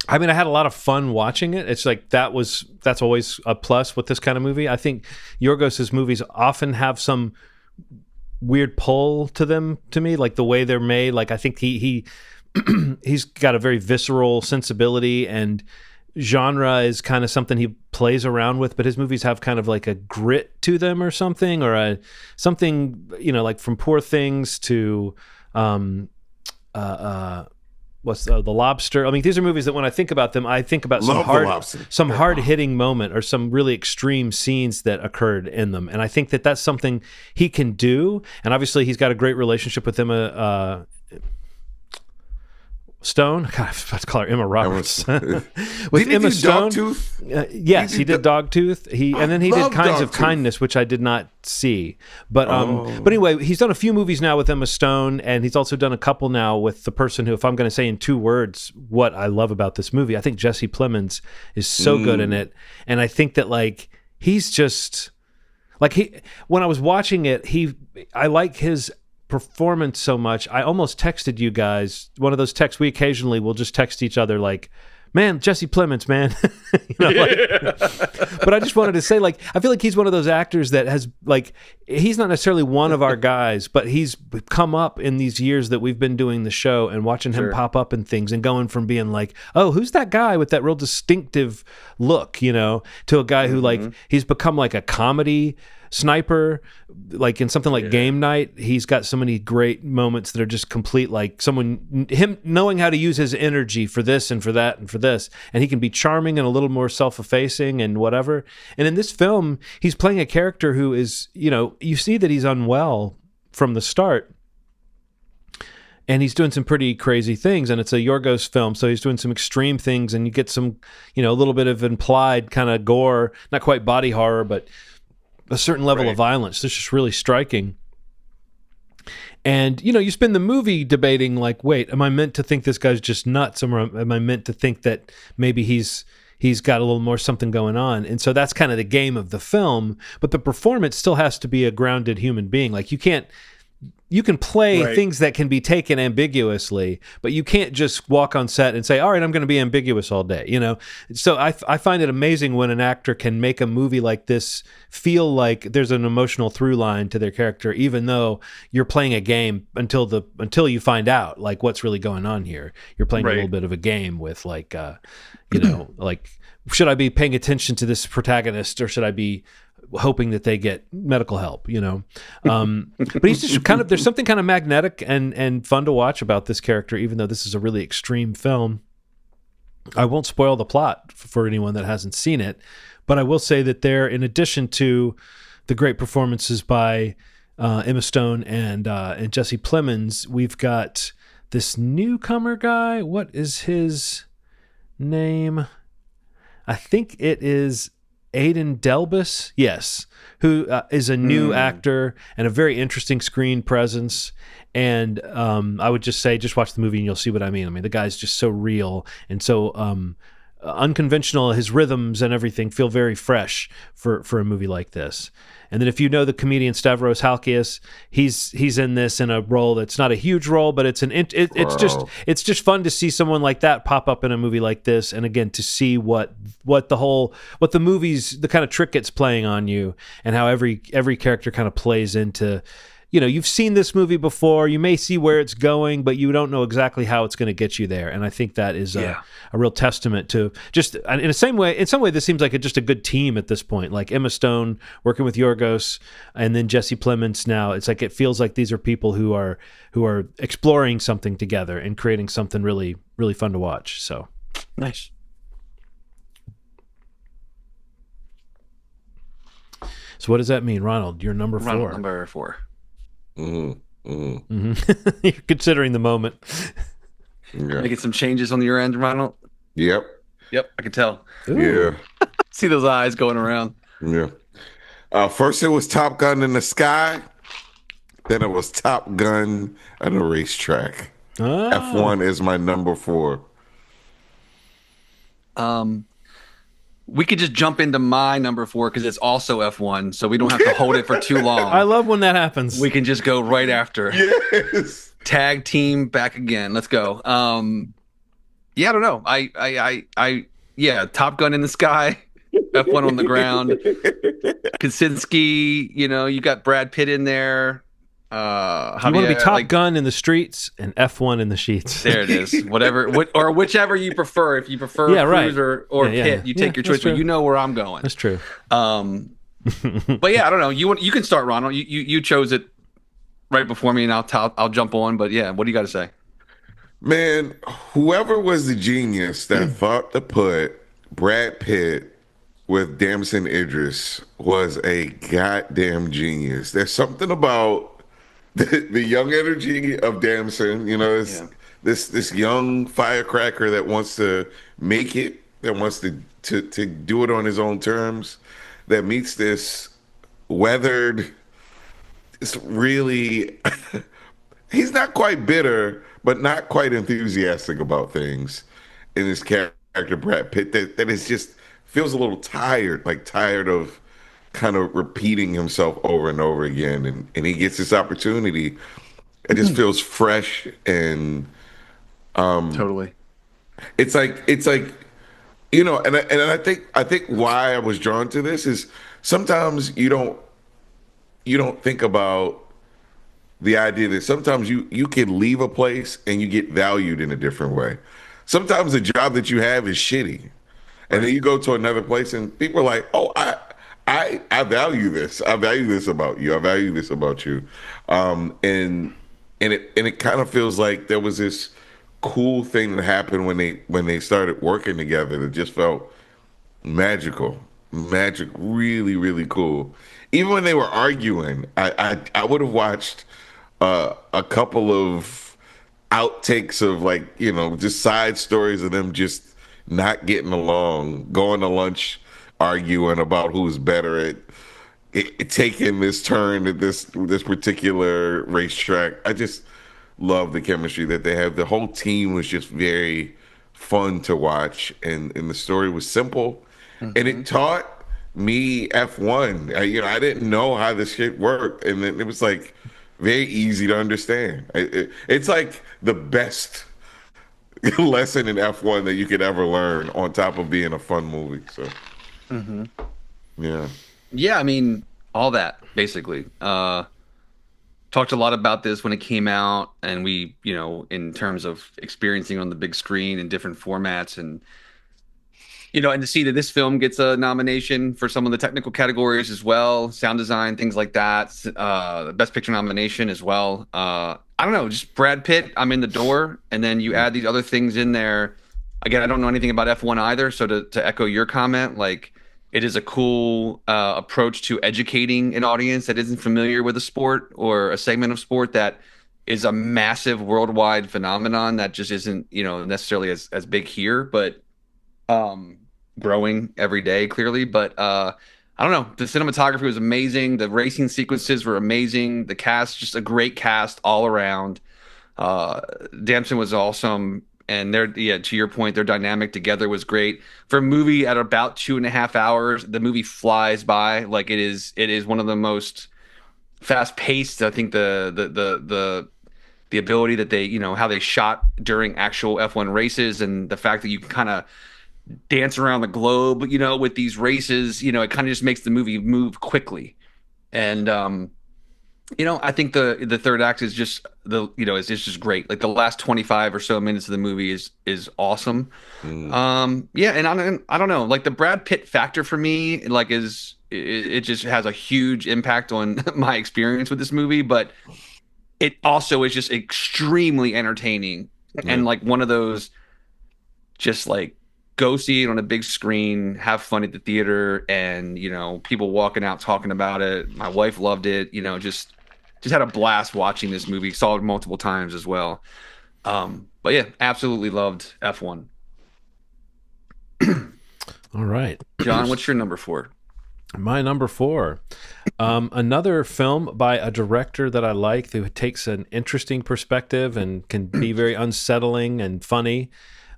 I mean, I had a lot of fun watching it. It's like that's always a plus with this kind of movie. I think Yorgos's movies often have some weird pull to them to me, like the way they're made. Like I think he's got a very visceral sensibility, and genre is kind of something he plays around with, but his movies have kind of like a grit to them or something, or something, you know, like from Poor Things to what's the Lobster. I mean, these are movies that when I think about them, I think about Love The Lobster. some hard hitting moment or some really extreme scenes that occurred in them. And I think that that's something he can do. And obviously he's got a great relationship with Emma Stone. God, I was about to call her Emma Roberts. With Didn't Emma he do Stone. Dogtooth? Yes, he did Dogtooth. And then he did love Kinds of Dogtooth. Kindness, which I did not see. But anyway, he's done a few movies now with Emma Stone, and he's also done a couple now with the person who, if I'm going to say in 2 words what I love about this movie, I think Jesse Plemons is so good in it. And I think that like he's just like when I was watching it, I like his performance so much. I almost texted you guys, one of those texts we occasionally will just text each other like, man, Jesse Plemons, man. You know, like, but I just wanted to say, like, I feel like he's one of those actors that has, like, he's not necessarily one of our guys, but he's come up in these years that we've been doing the show and watching him pop up in things and going from being like, oh, who's that guy with that real distinctive look, you know, to a guy who, like, he's become like a comedy sniper, like in something like Game Night. He's got so many great moments that are just complete, like him knowing how to use his energy for this and for that and for this, and he can be charming and a little more self-effacing and whatever. And in this film, he's playing a character who is, you know, you see that he's unwell from the start, and he's doing some pretty crazy things, and it's a Yorgos film, so he's doing some extreme things, and you get some, you know, a little bit of implied kind of gore, not quite body horror, but a certain level of violence. This is really striking. And, you know, you spend the movie debating, like, wait, am I meant to think this guy's just nuts? Or am I meant to think that maybe he's got a little more something going on? And so that's kind of the game of the film. But the performance still has to be a grounded human being. Like, you can't, you can play Right. things that can be taken ambiguously, but you can't just walk on set and say, all right, I'm going to be ambiguous all day, you know? So I find it amazing when an actor can make a movie like this feel like there's an emotional through line to their character, even though you're playing a game until you find out like what's really going on here. You're playing a Right. little bit of a game with like, you know, like, should I be paying attention to this protagonist or should I be hoping that they get medical help, you know? But he's just kind of, there's something kind of magnetic and fun to watch about this character, even though this is a really extreme film. I won't spoil the plot for anyone that hasn't seen it, but I will say that there, in addition to the great performances by Emma Stone and Jesse Plemons, we've got this newcomer guy. What is his name? I think it is Aidan Delbus, yes, who is a new actor and a very interesting screen presence. And I would just say, just watch the movie and you'll see what I mean. I mean, the guy's just so real and so unconventional. His rhythms and everything feel very fresh for a movie like this. And then if you know the comedian Stavros Halkias, he's in this in a role that's not a huge role, but it's it's just fun to see someone like that pop up in a movie like this, and again to see what the movie's, the kind of trick it's playing on you, and how every character kind of plays into. You know, you've seen this movie before. You may see where it's going, but you don't know exactly how it's going to get you there. And I think that is a real testament to just in some way, this seems like just a good team at this point. Like Emma Stone working with Yorgos, and then Jesse Plemons. Now it's like it feels like these are people who are exploring something together and creating something really, really fun to watch. So Nice. So what does that mean, Ronald? You're number 4. Ronald, number 4. You're considering the moment. Yeah. Making some changes on your end, Ronald. Yep. Yep, I can tell. Yeah. See those eyes going around. Yeah. First it was Top Gun in the sky. Then it was Top Gun at a racetrack. Oh. F1 is my number 4. We could just jump into my number 4 because it's also F1, so we don't have to hold it for too long. I love when that happens. We can just go right after. Yes. Tag team back again. Let's go. Yeah, I don't know. Yeah, Top Gun in the sky, F1 on the ground. Kaczynski, you know, you got Brad Pitt in there. You want to be Top Gun in the streets and F1 in the sheets. There it is. Or whichever you prefer. If you prefer Cruise or Pitt, you take your choice. But you know where I'm going. That's true. But yeah, I don't know. You can start, Ronald. You chose it right before me, and I'll jump on. But yeah, what do you got to say? Man, whoever was the genius that thought to put Brad Pitt with Damson Idris was a goddamn genius. There's something about the young energy of Damson, you know, this young firecracker that wants to make it, that wants to do it on his own terms, that meets this weathered, it's really, he's not quite bitter, but not quite enthusiastic about things in his character, Brad Pitt, that is just feels a little tired of kind of repeating himself over and over again, and he gets this opportunity. It just feels fresh and Totally. it's like you know, and I think why I was drawn to this is sometimes you don't think about the idea that sometimes you can leave a place and you get valued in a different way. Sometimes the job that you have is shitty, and then you go to another place and people are like, oh, I value this. I value this about you. I value this about you. And it kind of feels like there was this cool thing that happened when they started working together that just felt magical, really, really cool. Even when they were arguing, I would have watched a couple of outtakes of, like, you know, just side stories of them just not getting along, going to lunch, arguing about who's better at taking this turn at this particular racetrack. I just love the chemistry that they have. The whole team was just very fun to watch, and the story was simple, and it taught me F1. I didn't know how this shit worked, and then it was like, very easy to understand. It's like the best lesson in F1 that you could ever learn, on top of being a fun movie. So, Hmm. yeah. Yeah, I mean, all that basically. Talked a lot about this when it came out, and we, in terms of experiencing on the big screen in different formats, and and to see that this film gets a nomination for some of the technical categories as well, sound design, things like that, Best Picture nomination as well. I don't know, just Brad Pitt, I'm in the door, and then you add these other things in there. Again, I don't know anything about F1 either, so to echo your comment, like it is a cool approach to educating an audience that isn't familiar with a sport or a segment of sport that is a massive worldwide phenomenon that just isn't, necessarily as big here, but um growing every day clearly. But I don't know, the cinematography was amazing, the racing sequences were amazing, the cast, just a great cast all around. Damson was awesome, and to your point, their dynamic together was great. For a movie at about 2.5 hours, the movie flies by. Like it is one of the most fast paced. I think the ability that they, how they shot during actual F1 races, and the fact that you can kind of dance around the globe, with these races, it kind of just makes the movie move quickly. And I think the third act is just it's just great. Like the last 25 or so minutes of the movie is awesome. Mm. Yeah, and I don't know, like the Brad Pitt factor for me, like it just has a huge impact on my experience with this movie, but it also is just extremely entertaining, Yeah. and like one of those, just like, go see it on a big screen, have fun at the theater, and people walking out talking about it. My wife loved it. Just had a blast watching this movie. Saw it multiple times as well. But yeah, absolutely loved F1. All right. John, what's your number four? My number four, another film by a director that I like, who takes an interesting perspective and can be very unsettling and funny.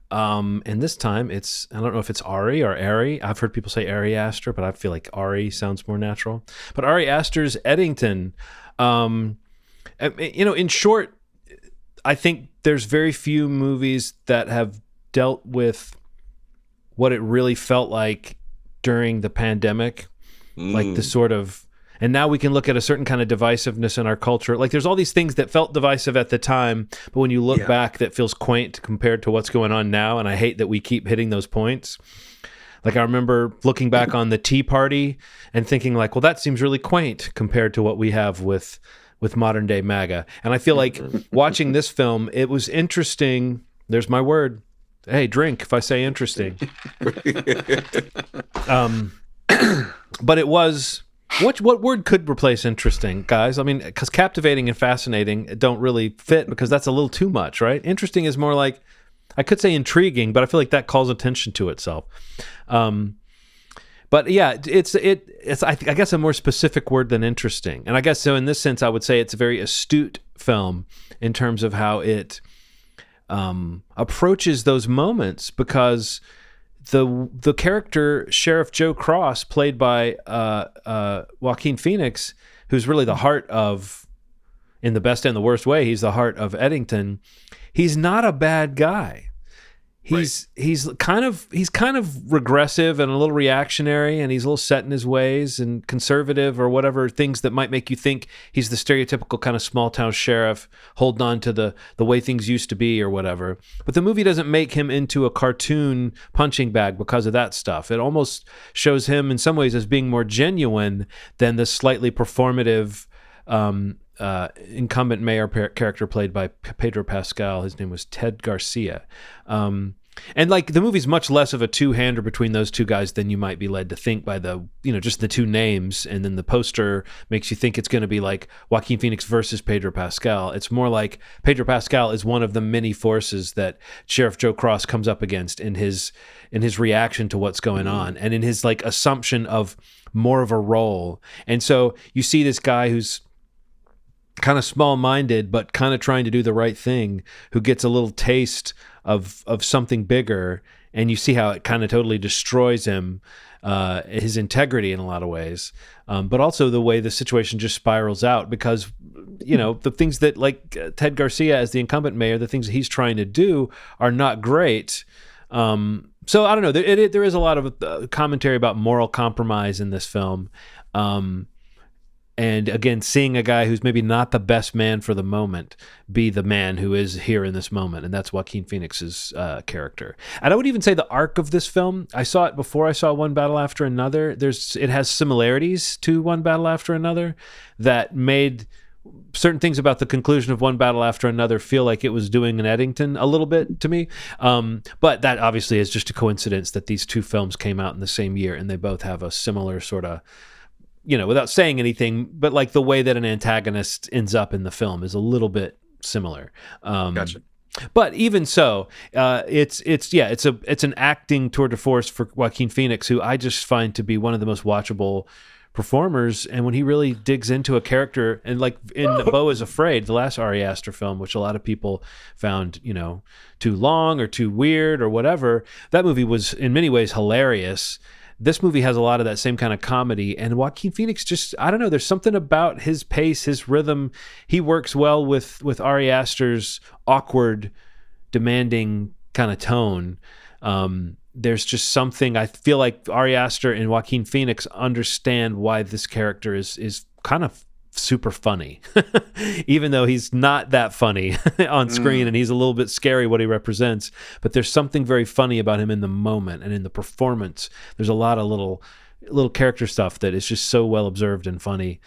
And this time I don't know if it's Ari or Ari. I've heard people say Ari Aster, but I feel like Ari sounds more natural. But Ari Aster's Eddington. In short, I think there's very few movies that have dealt with what it really felt like during the pandemic. Like the sort of, and now we can look at a certain kind of divisiveness in our culture. Like there's all these things that felt divisive at the time, but when you look back, that feels quaint compared to what's going on now. And I hate that we keep hitting those points. Like I remember looking back on the Tea Party and thinking like, well, that seems really quaint compared to what we have with modern day MAGA. And I feel like watching this film, it was interesting. There's my word. Hey, drink if I say interesting. But it was, what word could replace interesting, guys? I mean, because captivating and fascinating don't really fit, because that's a little too much, right? Interesting is more like, I could say intriguing, but I feel like that calls attention to itself. But yeah, it's I guess a more specific word than interesting. And I guess so in this sense, I would say it's a very astute film in terms of how it approaches those moments, because the character Sheriff Joe Cross, played by Joaquin Phoenix, who's really the heart of, in the best and the worst way, he's the heart of Eddington. He's not a bad guy. He's kind of regressive and a little reactionary, and he's a little set in his ways and conservative, or whatever things that might make you think he's the stereotypical kind of small town sheriff holding on to the way things used to be or whatever. But the movie doesn't make him into a cartoon punching bag because of that stuff. It almost shows him in some ways as being more genuine than the slightly performative incumbent mayor character played by Pedro Pascal. His name was Ted Garcia. And like the movie's much less of a two-hander between those two guys than you might be led to think by the, just the two names. And then the poster makes you think it's going to be like Joaquin Phoenix versus Pedro Pascal. It's more like Pedro Pascal is one of the many forces that Sheriff Joe Cross comes up against in his reaction to what's going on, and in his like assumption of more of a role. And so you see this guy who's kind of small-minded, but kind of trying to do the right thing, who gets a little taste of something bigger, and you see how it kind of totally destroys him, his integrity in a lot of ways, but also the way the situation just spirals out because, the things that, like Ted Garcia as the incumbent mayor, the things that he's trying to do are not great. So I don't know. There is a lot of commentary about moral compromise in this film. And again, seeing a guy who's maybe not the best man for the moment be the man who is here in this moment. And that's Joaquin Phoenix's character. And I would even say the arc of this film, I saw it before I saw One Battle After Another. It has similarities to One Battle After Another that made certain things about the conclusion of One Battle After Another feel like it was doing an Eddington a little bit to me. But that obviously is just a coincidence that these two films came out in the same year and they both have a similar sort of, without saying anything, but like the way that an antagonist ends up in the film is a little bit similar. Gotcha. But even so, it's an acting tour de force for Joaquin Phoenix, who I just find to be one of the most watchable performers. And when he really digs into a character, and like in Beau is Afraid, the last Ari Aster film, which a lot of people found, too long or too weird or whatever, that movie was in many ways hilarious. This movie has a lot of that same kind of comedy, and Joaquin Phoenix just, I don't know, there's something about his pace, his rhythm. He works well with Ari Aster's awkward, demanding kind of tone. There's just something, I feel like Ari Aster and Joaquin Phoenix understand why this character is kind of super funny, even though he's not that funny on screen and he's a little bit scary what he represents. But there's something very funny about him in the moment and in the performance. There's a lot of little character stuff that is just so well observed and funny.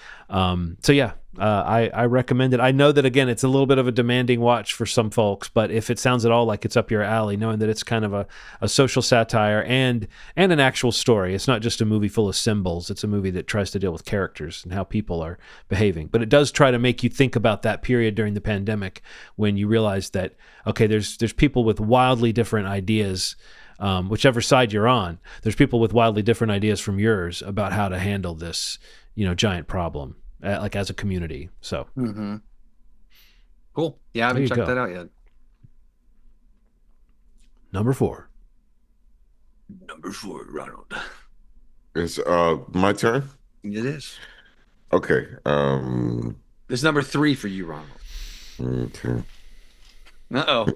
I recommend it. I know that, again, it's a little bit of a demanding watch for some folks, but if it sounds at all like it's up your alley, knowing that it's kind of a social satire and an actual story, it's not just a movie full of symbols. It's a movie that tries to deal with characters and how people are behaving. But it does try to make you think about that period during the pandemic when you realize that, okay, there's people with wildly different ideas. Whichever side you're on, there's people with wildly different ideas from yours about how to handle this, giant problem, like as a community. So, cool. Yeah, I haven't checked that out yet. Number 4, Ronald. It's my turn. It is. Okay. It's number 3 for you, Ronald. Okay. Uh-oh.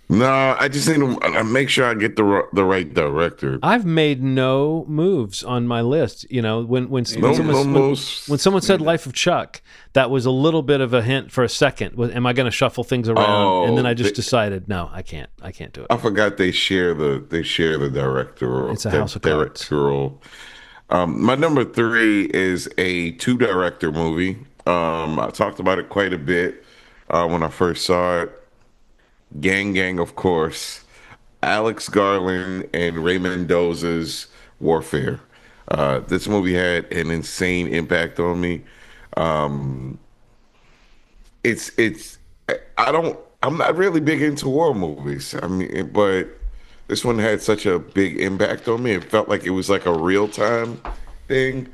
No, I just need to make sure I get the right director. I've made no moves on my list. When someone said Life of Chuck, that was a little bit of a hint for a second. Am I going to shuffle things around? And then I just decided, no, I can't do it. I forgot they share the director. It's a House of Cards. My number 3 is a 2-director movie. I talked about it quite a bit when I first saw it. Gang, of course. Alex Garland and Raymond Mendoza's Warfare. This movie had an insane impact on me. I'm not really big into war movies. I mean, but this one had such a big impact on me. It felt like it was like a real time thing.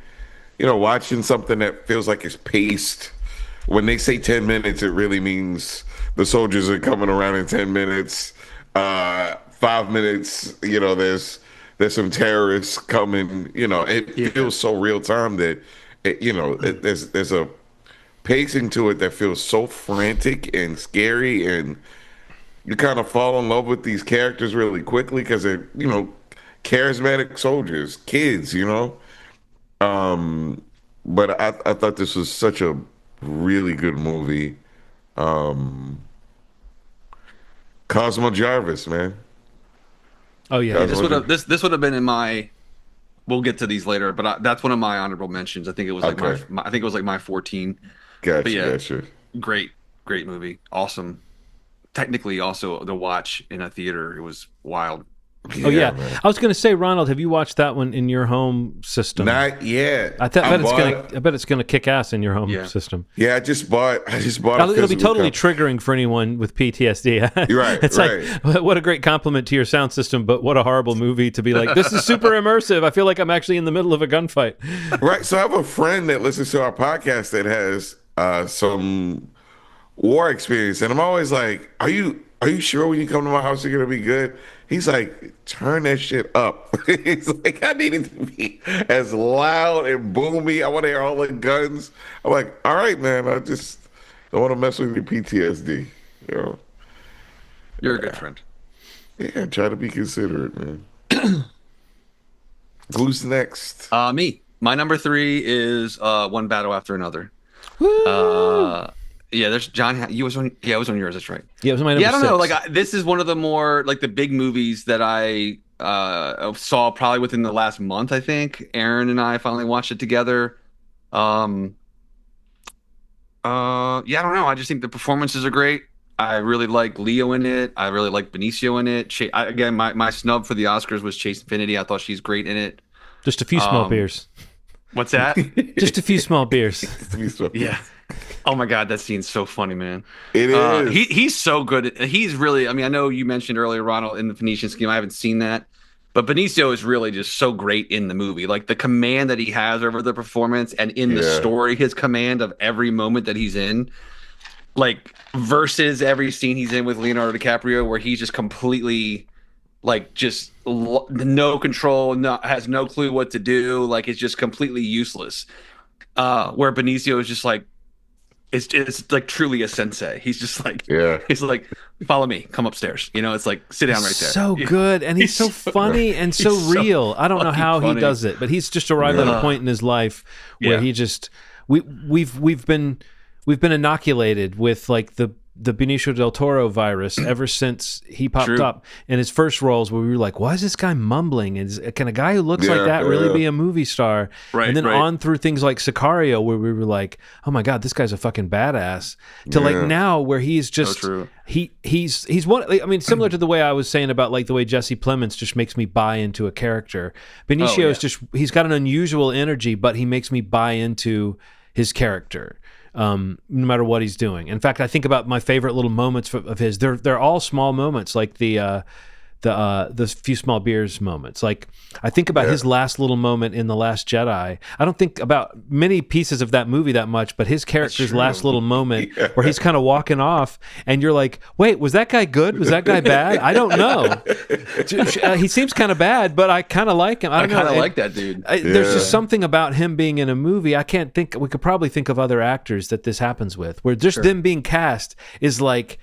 Watching something that feels like it's paced. When they say 10 minutes, it really means the soldiers are coming around in 10 minutes. 5 minutes, there's some terrorists coming. It feels so real time that, there's a pacing to it that feels so frantic and scary, and you kind of fall in love with these characters really quickly because they're, charismatic soldiers, kids, But I thought this was such a really good movie. Cosmo Jarvis, man. Oh yeah, this would have been in my. We'll get to these later, but that's one of my honorable mentions. I think it was like I think it was like my 14. Gotcha. Great movie, awesome. Technically, also the watch in a theater, it was wild. Yeah, man. I was going to say, Ronald, have you watched that one in your home system? Not yet. I bet it's going to kick ass in your home system. Yeah, I just bought. It'll be totally triggering for anyone with PTSD. You're right. It's like, what a great compliment to your sound system, but what a horrible movie to be like, this is super immersive. I feel like I'm actually in the middle of a gunfight. Right. So I have a friend that listens to our podcast that has some war experience, and I'm always like, "Are you sure when you come to my house you're gonna be good?" He's like, "Turn that shit up." He's like, "I need it to be as loud and boomy. I want to hear all the guns." I'm like, "All right, man. I just don't want to mess with your PTSD." You know? You're a good friend. Yeah, try to be considerate, man. Who's next? Me. My number three is One Battle After Another. Yeah, there's John. You was on. Yeah, it was on yours. That's right. Yeah, it was my number Yeah, I don't know. Like, six. this is one of the more like the big movies that I saw probably within the last month. I think Aaron and I finally watched it together. Um, yeah, I don't know. I just think the performances are great. I really like Leo in it. I really like Benicio in it. Again, my snub for the Oscars was Chase Infinity. I thought she's great in it. Just a few small beers. What's that? Just a few small beers. Yeah. Oh my God, that scene's so funny, man. It is. He's so good. He's really. I mean, I know you mentioned earlier, Ronald, in the Phoenician Scheme. I haven't seen that, but Benicio is really just so great in the movie. Like the command that he has over the performance, and in the story, his command of every moment that he's in, like versus every scene he's in with Leonardo DiCaprio, where he's just completely, like, just no control, has no clue what to do. Like it's just completely useless. Where Benicio is just like. It's like truly a sensei. He's just like, he's like, follow me, come upstairs. You know, it's like, sit down right there. So good. And he's so funny and so real. I don't know how he does it, but he's just arrived at a point in his life where he just, we've been inoculated with like the Benicio del Toro virus ever since he popped up in his first roles, where we were like, why is this guy mumbling? Can a guy who looks like that really be a movie star? Right, and then on through things like Sicario, where we were like, oh my God, this guy's a fucking badass, to like now where he's just he's one. I mean, similar to the way I was saying about like the way Jesse Plemons just makes me buy into a character. Benicio is just, he's got an unusual energy, but he makes me buy into his character. No matter what he's doing. In fact, I think about my favorite little moments of his. They're all small moments, like the few small beers moments. Like I think about his last little moment in The Last Jedi. I don't think about many pieces of that movie that much, but his character's last little moment where he's kind of walking off, and you're like, wait, was that guy good? Was that guy bad? I don't know. He seems kind of bad, but I kind of like him. I kind of like that dude. There's just something about him being in a movie. I can't think. We could probably think of other actors that this happens with, where just them being cast is like.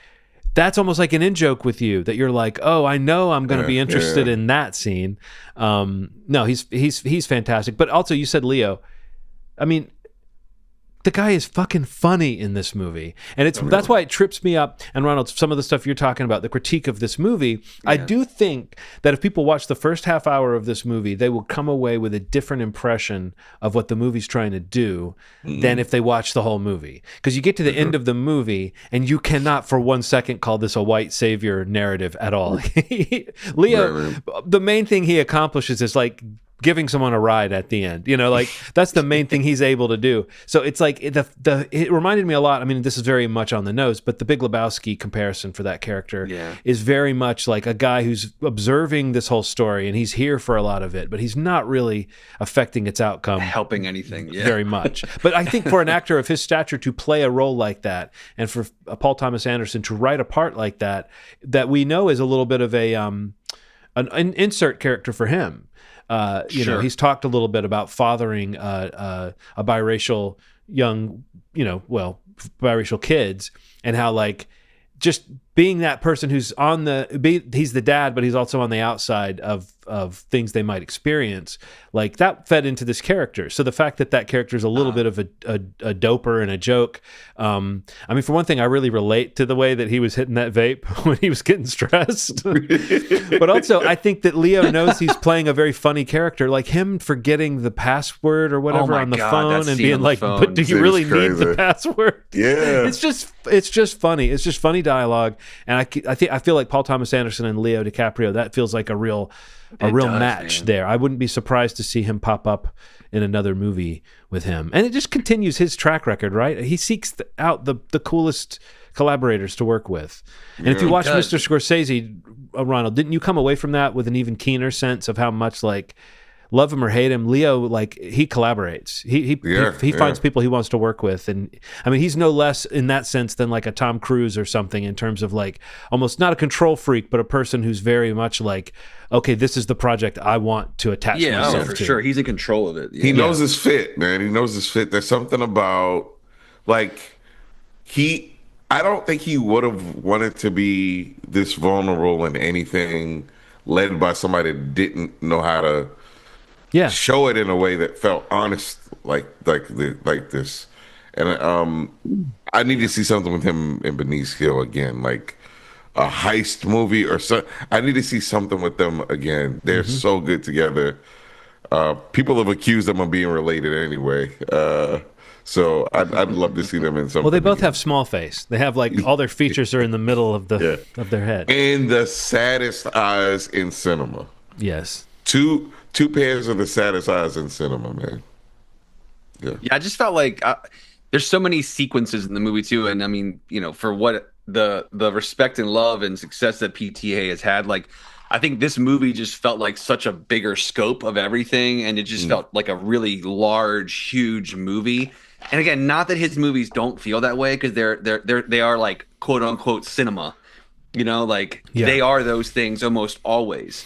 That's almost like an in-joke with you, that you're like, oh, I know I'm going to be interested in that scene. No, he's fantastic. But also, you said Leo. I mean, the guy is fucking funny in this movie, and that's why it trips me up. And Ronald, some of the stuff you're talking about, the critique of this movie, I do think that if people watch the first half hour of this movie, they will come away with a different impression of what the movie's trying to do than if they watch the whole movie. Because you get to the end of the movie, and you cannot for 1 second call this a white savior narrative at all. Leo, the main thing he accomplishes is like giving someone a ride at the end, you know, like that's the main thing he's able to do. So it's like it reminded me a lot. I mean, this is very much on the nose, but the Big Lebowski comparison for that character is very much like a guy who's observing this whole story, and he's here for a lot of it, but he's not really affecting its outcome, helping anything very much. But I think for an actor of his stature to play a role like that, and for Paul Thomas Anderson to write a part like that we know is a little bit of an insert character for him. You know, he's talked a little bit about fathering a biracial young, biracial kids, and how like just being that person who's he's the dad, but he's also on the outside of things they might experience, like that fed into this character. So the fact that character is a little bit of a doper and a joke. I mean, for one thing, I really relate to the way that he was hitting that vape when he was getting stressed. But also, I think that Leo knows he's playing a very funny character, like him forgetting the password or whatever on the phone and being like, "But do you really need the password?" Yeah, it's just funny. It's just funny dialogue, and I feel like Paul Thomas Anderson and Leo DiCaprio, that feels like a real match, man. There. I wouldn't be surprised to see him pop up in another movie with him. And it just continues his track record, right? He seeks out the coolest collaborators to work with. And if you watch Mr. Scorsese, Ronald, didn't you come away from that with an even keener sense of how much like love him or hate him, Leo, like, he collaborates. He finds people he wants to work with, and I mean, he's no less in that sense than like a Tom Cruise or something, in terms of like almost not a control freak, but a person who's very much like, okay, this is the project I want to attach myself for to. sure. He's in control of it. He knows his fit, man. He knows his fit. There's something about like I don't think he would have wanted to be this vulnerable in anything led by somebody that didn't know how to show it in a way that felt honest, like this. And I need to see something with him and Benice Hill again, like a heist movie or so. I need to see something with them again. They're so good together. People have accused them of being related anyway. So I'd love to see them in something. Well, they both have small face. They have like all their features are in the middle of of their head. And the saddest eyes in cinema. Yes. Two pairs of the saddest eyes in cinema, man. Yeah, I just felt like there's so many sequences in the movie too, and I mean, you know, for what the respect and love and success that PTA has had, like, I think this movie just felt like such a bigger scope of everything, and it just felt like a really large, huge movie. And again, not that his movies don't feel that way, because they are like quote unquote cinema, you know, like they are those things almost always.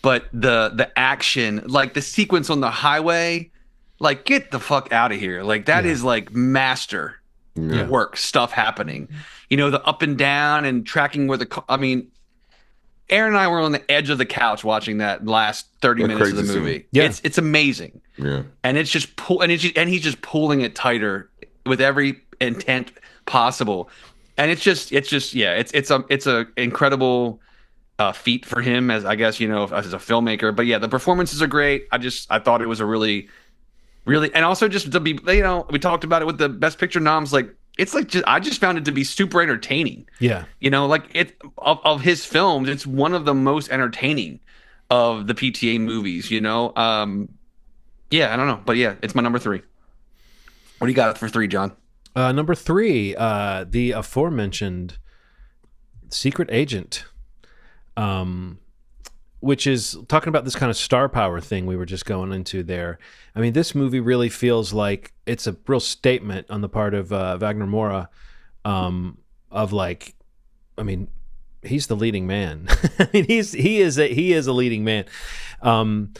But the action, like the sequence on the highway, like, get the fuck out of here. Like, that is like master work stuff happening. You know, the up and down and tracking where I mean, Aaron and I were on the edge of the couch watching that last 30 minutes of the movie. Yeah. It's amazing. Yeah. And it's just he's just pulling it tighter with every intent possible. And it's a incredible feat for him, as I guess, you know, as a filmmaker. But yeah, the performances are great. I thought it was a really, and also just to be, you know, we talked about it with the Best Picture noms, like, it's like I just found it to be super entertaining. Yeah. You know, like of his films, it's one of the most entertaining of the PTA movies, you know? Yeah, I don't know. But yeah, it's my number 3. What do you got for 3, John? Number 3, the aforementioned Secret Agent, which is talking about this kind of star power thing we were just going into there. I mean, this movie really feels like it's a real statement on the part of Wagner Moura, of like, I mean, he's the leading man. I mean, he is a leading man, and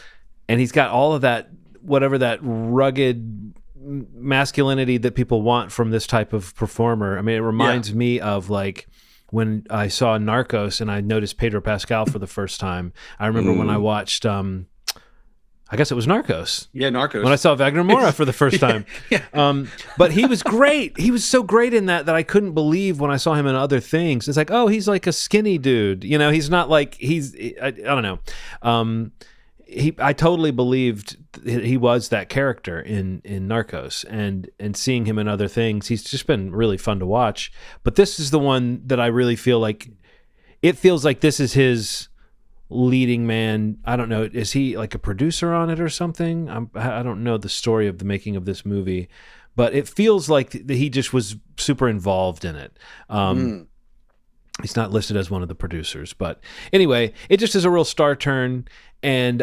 he's got all of that, whatever that rugged masculinity that people want from this type of performer. I mean, it reminds me of like when I saw Narcos and I noticed Pedro Pascal for the first time. I remember when I watched, I guess it was Narcos. Yeah, Narcos. When I saw Wagner Moura for the first time. But he was great. He was so great in that I couldn't believe when I saw him in other things. It's like, oh, he's like a skinny dude. You know, he's not like, I don't know. I totally believed he was that character in Narcos, and seeing him in other things, he's just been really fun to watch. But this is the one that I really feel like, it feels like this is his leading man. I don't know, is he like a producer on it or something? I don't know the story of the making of this movie, but it feels like he just was super involved in it. He's not listed as one of the producers, but anyway, it just is a real star turn. And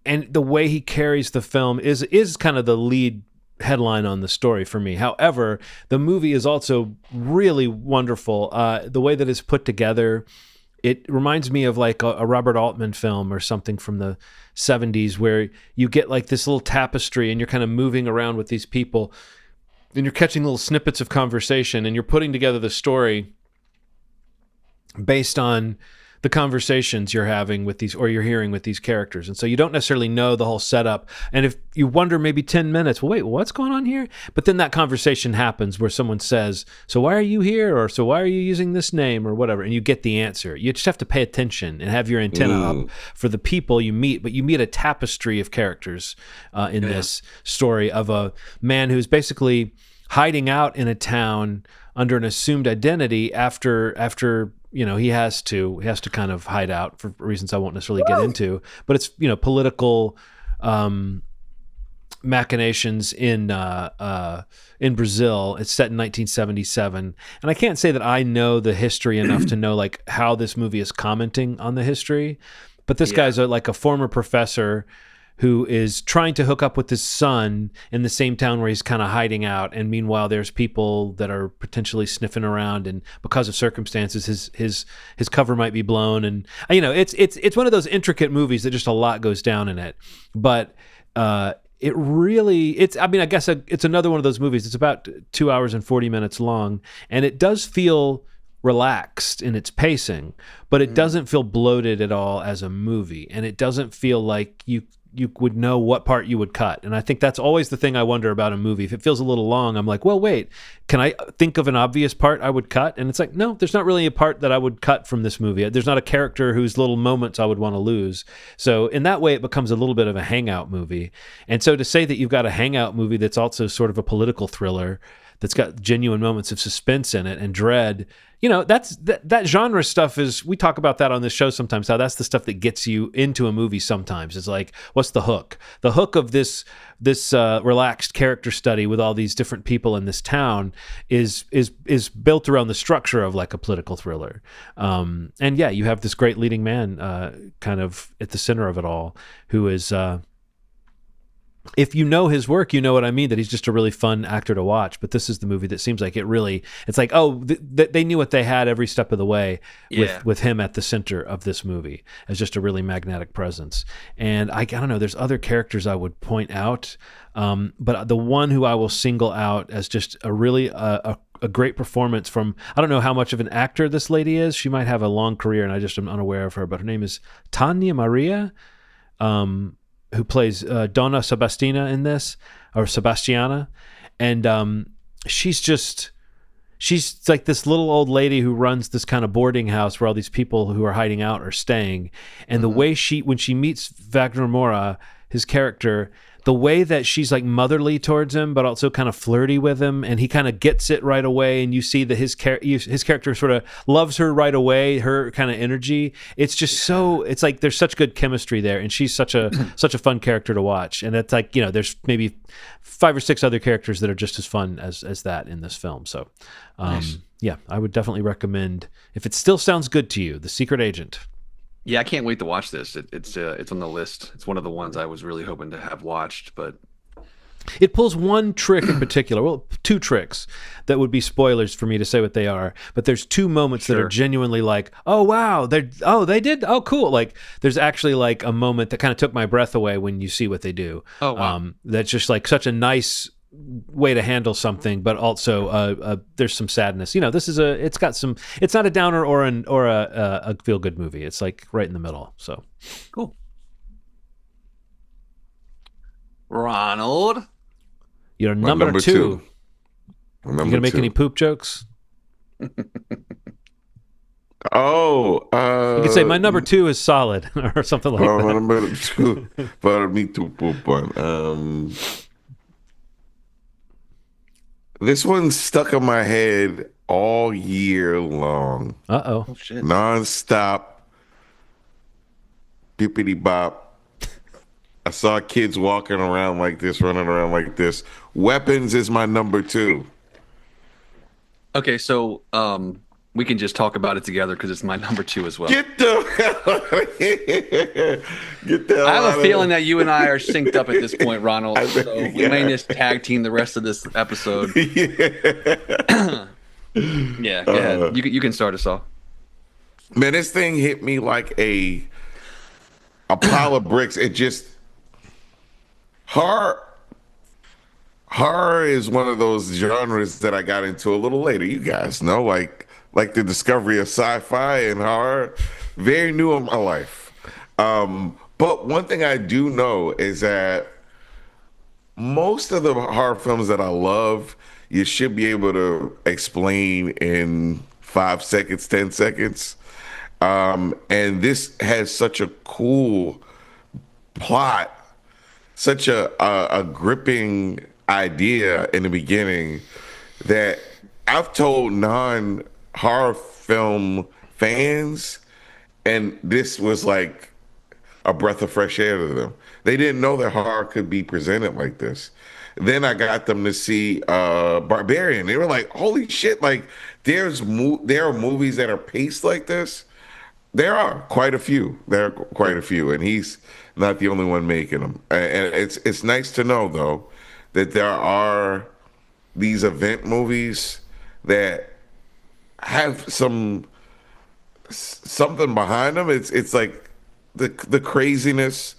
the way he carries the film is kind of the lead headline on the story for me. However, the movie is also really wonderful. The way that it's put together, it reminds me of like a Robert Altman film or something from the 70s, where you get like this little tapestry and you're kind of moving around with these people and you're catching little snippets of conversation and you're putting together the story based on the conversations you're having with these, or you're hearing with these characters. And so you don't necessarily know the whole setup. And if you wonder maybe 10 minutes, well, wait, what's going on here? But then that conversation happens where someone says, so why are you here? Or so why are you using this name or whatever? And you get the answer. You just have to pay attention and have your antenna up for the people you meet. But you meet a tapestry of characters in this story of a man who's basically hiding out in a town under an assumed identity after you know, he has to kind of hide out for reasons I won't necessarily get into, but it's, you know, political machinations in Brazil. It's set in 1977, and I can't say that I know the history enough to know like how this movie is commenting on the history, But this Yeah. guy's like a former professor who is trying to hook up with his son in the same town where he's kind of hiding out. And meanwhile, there's people that are potentially sniffing around, and because of circumstances, his cover might be blown. And it's one of those intricate movies that just a lot goes down in it. But it really, I guess it's another one of those movies. It's about 2 hours and 40 minutes long, and it does feel relaxed in its pacing, but it doesn't feel bloated at all as a movie, and it doesn't feel like you would know what part you would cut. And I think that's always the thing I wonder about a movie. If it feels a little long, I'm like, well, wait, can I think of an obvious part I would cut? And it's like, no, there's not really a part that I would cut from this movie. There's not a character whose little moments I would want to lose. So in that way, it becomes a little bit of a hangout movie. And so to say that you've got a hangout movie that's also sort of a political thriller that's got genuine moments of suspense in it and dread, that genre stuff is, we talk about that on this show sometimes, how that's the stuff that gets you into a movie sometimes. It's like, what's the hook? The hook of this relaxed character study with all these different people in this town is built around the structure of like a political thriller. And yeah, you have this great leading man kind of at the center of it all, who is... if you know his work, you know what I mean, that he's just a really fun actor to watch. But this is the movie that seems like it's like, they knew what they had every step of the way with him at the center of this movie as just a really magnetic presence. And I don't know, there's other characters I would point out. But the one who I will single out as just a really, a great performance from, I don't know how much of an actor this lady is. She might have a long career and I just am unaware of her, but her name is Tanya Maria. Who plays Donna Sebastina in this, or Sebastiana. And she's like this little old lady who runs this kind of boarding house where all these people who are hiding out are staying. And the way when she meets Wagner Moura, his character, the way that she's like motherly towards him, but also kind of flirty with him, and he kind of gets it right away. And you see that his character sort of loves her right away, her kind of energy. It's just it's like there's such good chemistry there, and she's such a fun character to watch. And it's like, there's maybe 5 or 6 other characters that are just as fun as that in this film. So, Nice. Yeah, I would definitely recommend, if it still sounds good to you, The Secret Agent. Yeah, I can't wait to watch this. It's on the list. It's one of the ones I was really hoping to have watched, but it pulls one trick in particular, well, 2 tricks that would be spoilers for me to say what they are, but there's 2 moments that are genuinely like, oh wow, they did, oh cool. Like there's actually like a moment that kind of took my breath away when you see what they do. Oh wow. That's just like such a nice way to handle something, but also there's some sadness. It's not a downer or a feel good movie. It's like right in the middle. So Cool. Ronald. You're My number two. My You number gonna make 2. any poop jokes? Oh, You could say my number 2 is solid or something like my that. number 2. Para me to poop one. This one's stuck in my head all year long, Uh-oh. Oh shit. non-stop, bippity bop. I saw kids walking around like this, running around like this. Weapons is my number 2. Okay, so we can just talk about it together because it's my number 2 as well. Get the hell out of here. Get the hell I have out a of fealing here. that you and I are synced up at this point, Ronald. So we Yeah. may just tag team the rest of this episode. Yeah, go ahead. You can start us off. Man, this thing hit me like a pile of bricks. It just horror is one of those genres that I got into a little later. You guys know, like the discovery of sci-fi and horror, very new in my life. But one thing I do know is that most of the horror films that I love, you should be able to explain in 5 seconds, 10 seconds. And this has such a cool plot, such a gripping idea in the beginning that I've told non-horror film fans, and this was like a breath of fresh air to them. They didn't know that horror could be presented like this. Then I got them to see Barbarian. They were like, "Holy shit! Like, there are movies that are paced like this." There are quite a few. There are quite a few, and he's not the only one making them. And it's nice to know though that there are these event movies that have something behind them. It's like the craziness,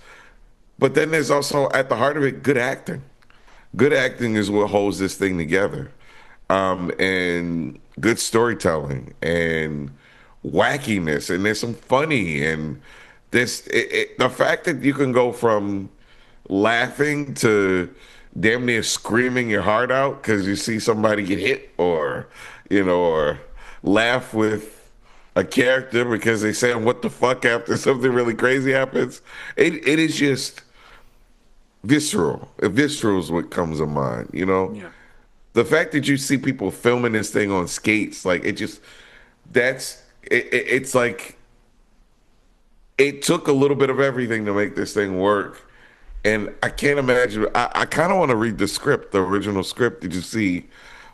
but then there's also at the heart of it good acting. Good acting is what holds this thing together, and good storytelling and wackiness, and there's some funny and the fact that you can go from laughing to damn near screaming your heart out because you see somebody get hit, or or laugh with a character because they say what the fuck after something really crazy happens. It is just visceral. Visceral is what comes to mind. Yeah. The fact that you see people filming this thing on skates, like it just it's like it took a little bit of everything to make this thing work. And I can't imagine. I kind of want to read the script, the original script. Did you see?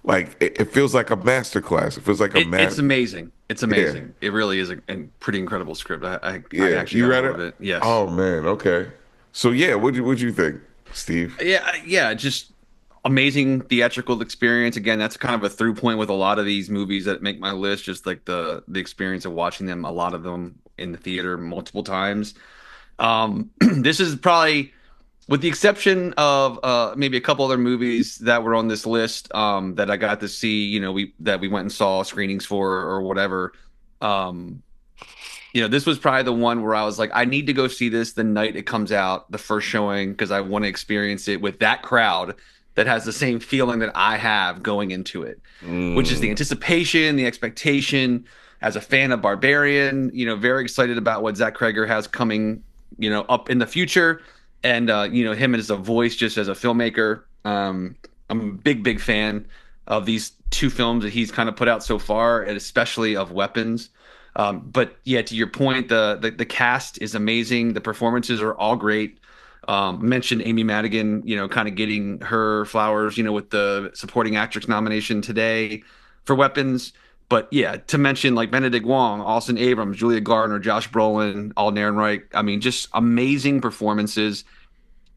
Like it feels like a master class. It feels like It's amazing. It's amazing. Yeah. It really is a pretty incredible script. I actually you read it. Yes. Oh man. Okay. So yeah, what'd you think, Steve? Yeah. Just amazing theatrical experience. Again, that's kind of a through point with a lot of these movies that make my list. Just like the experience of watching them, a lot of them in the theater multiple times. This is probably, with the exception of maybe a couple other movies that were on this list that I got to see, we went and saw screenings for or whatever. This was probably the one where I was like, I need to go see this the night it comes out, the first showing, because I want to experience it with that crowd that has the same feeling that I have going into it, which is the anticipation, the expectation. As a fan of Barbarian, very excited about what Zach Cregger has coming, up in the future. And him as a voice, just as a filmmaker. I'm a big fan of these two films that he's kind of put out so far, and especially of Weapons. But yeah, to your point, the cast is amazing. The performances are all great. Mentioned Amy Madigan, kind of getting her flowers, with the supporting actress nomination today for Weapons. But yeah, to mention like Benedict Wong, Austin Abrams, Julia Gardner, Josh Brolin, Alden Ehrenreich. I mean, just amazing performances.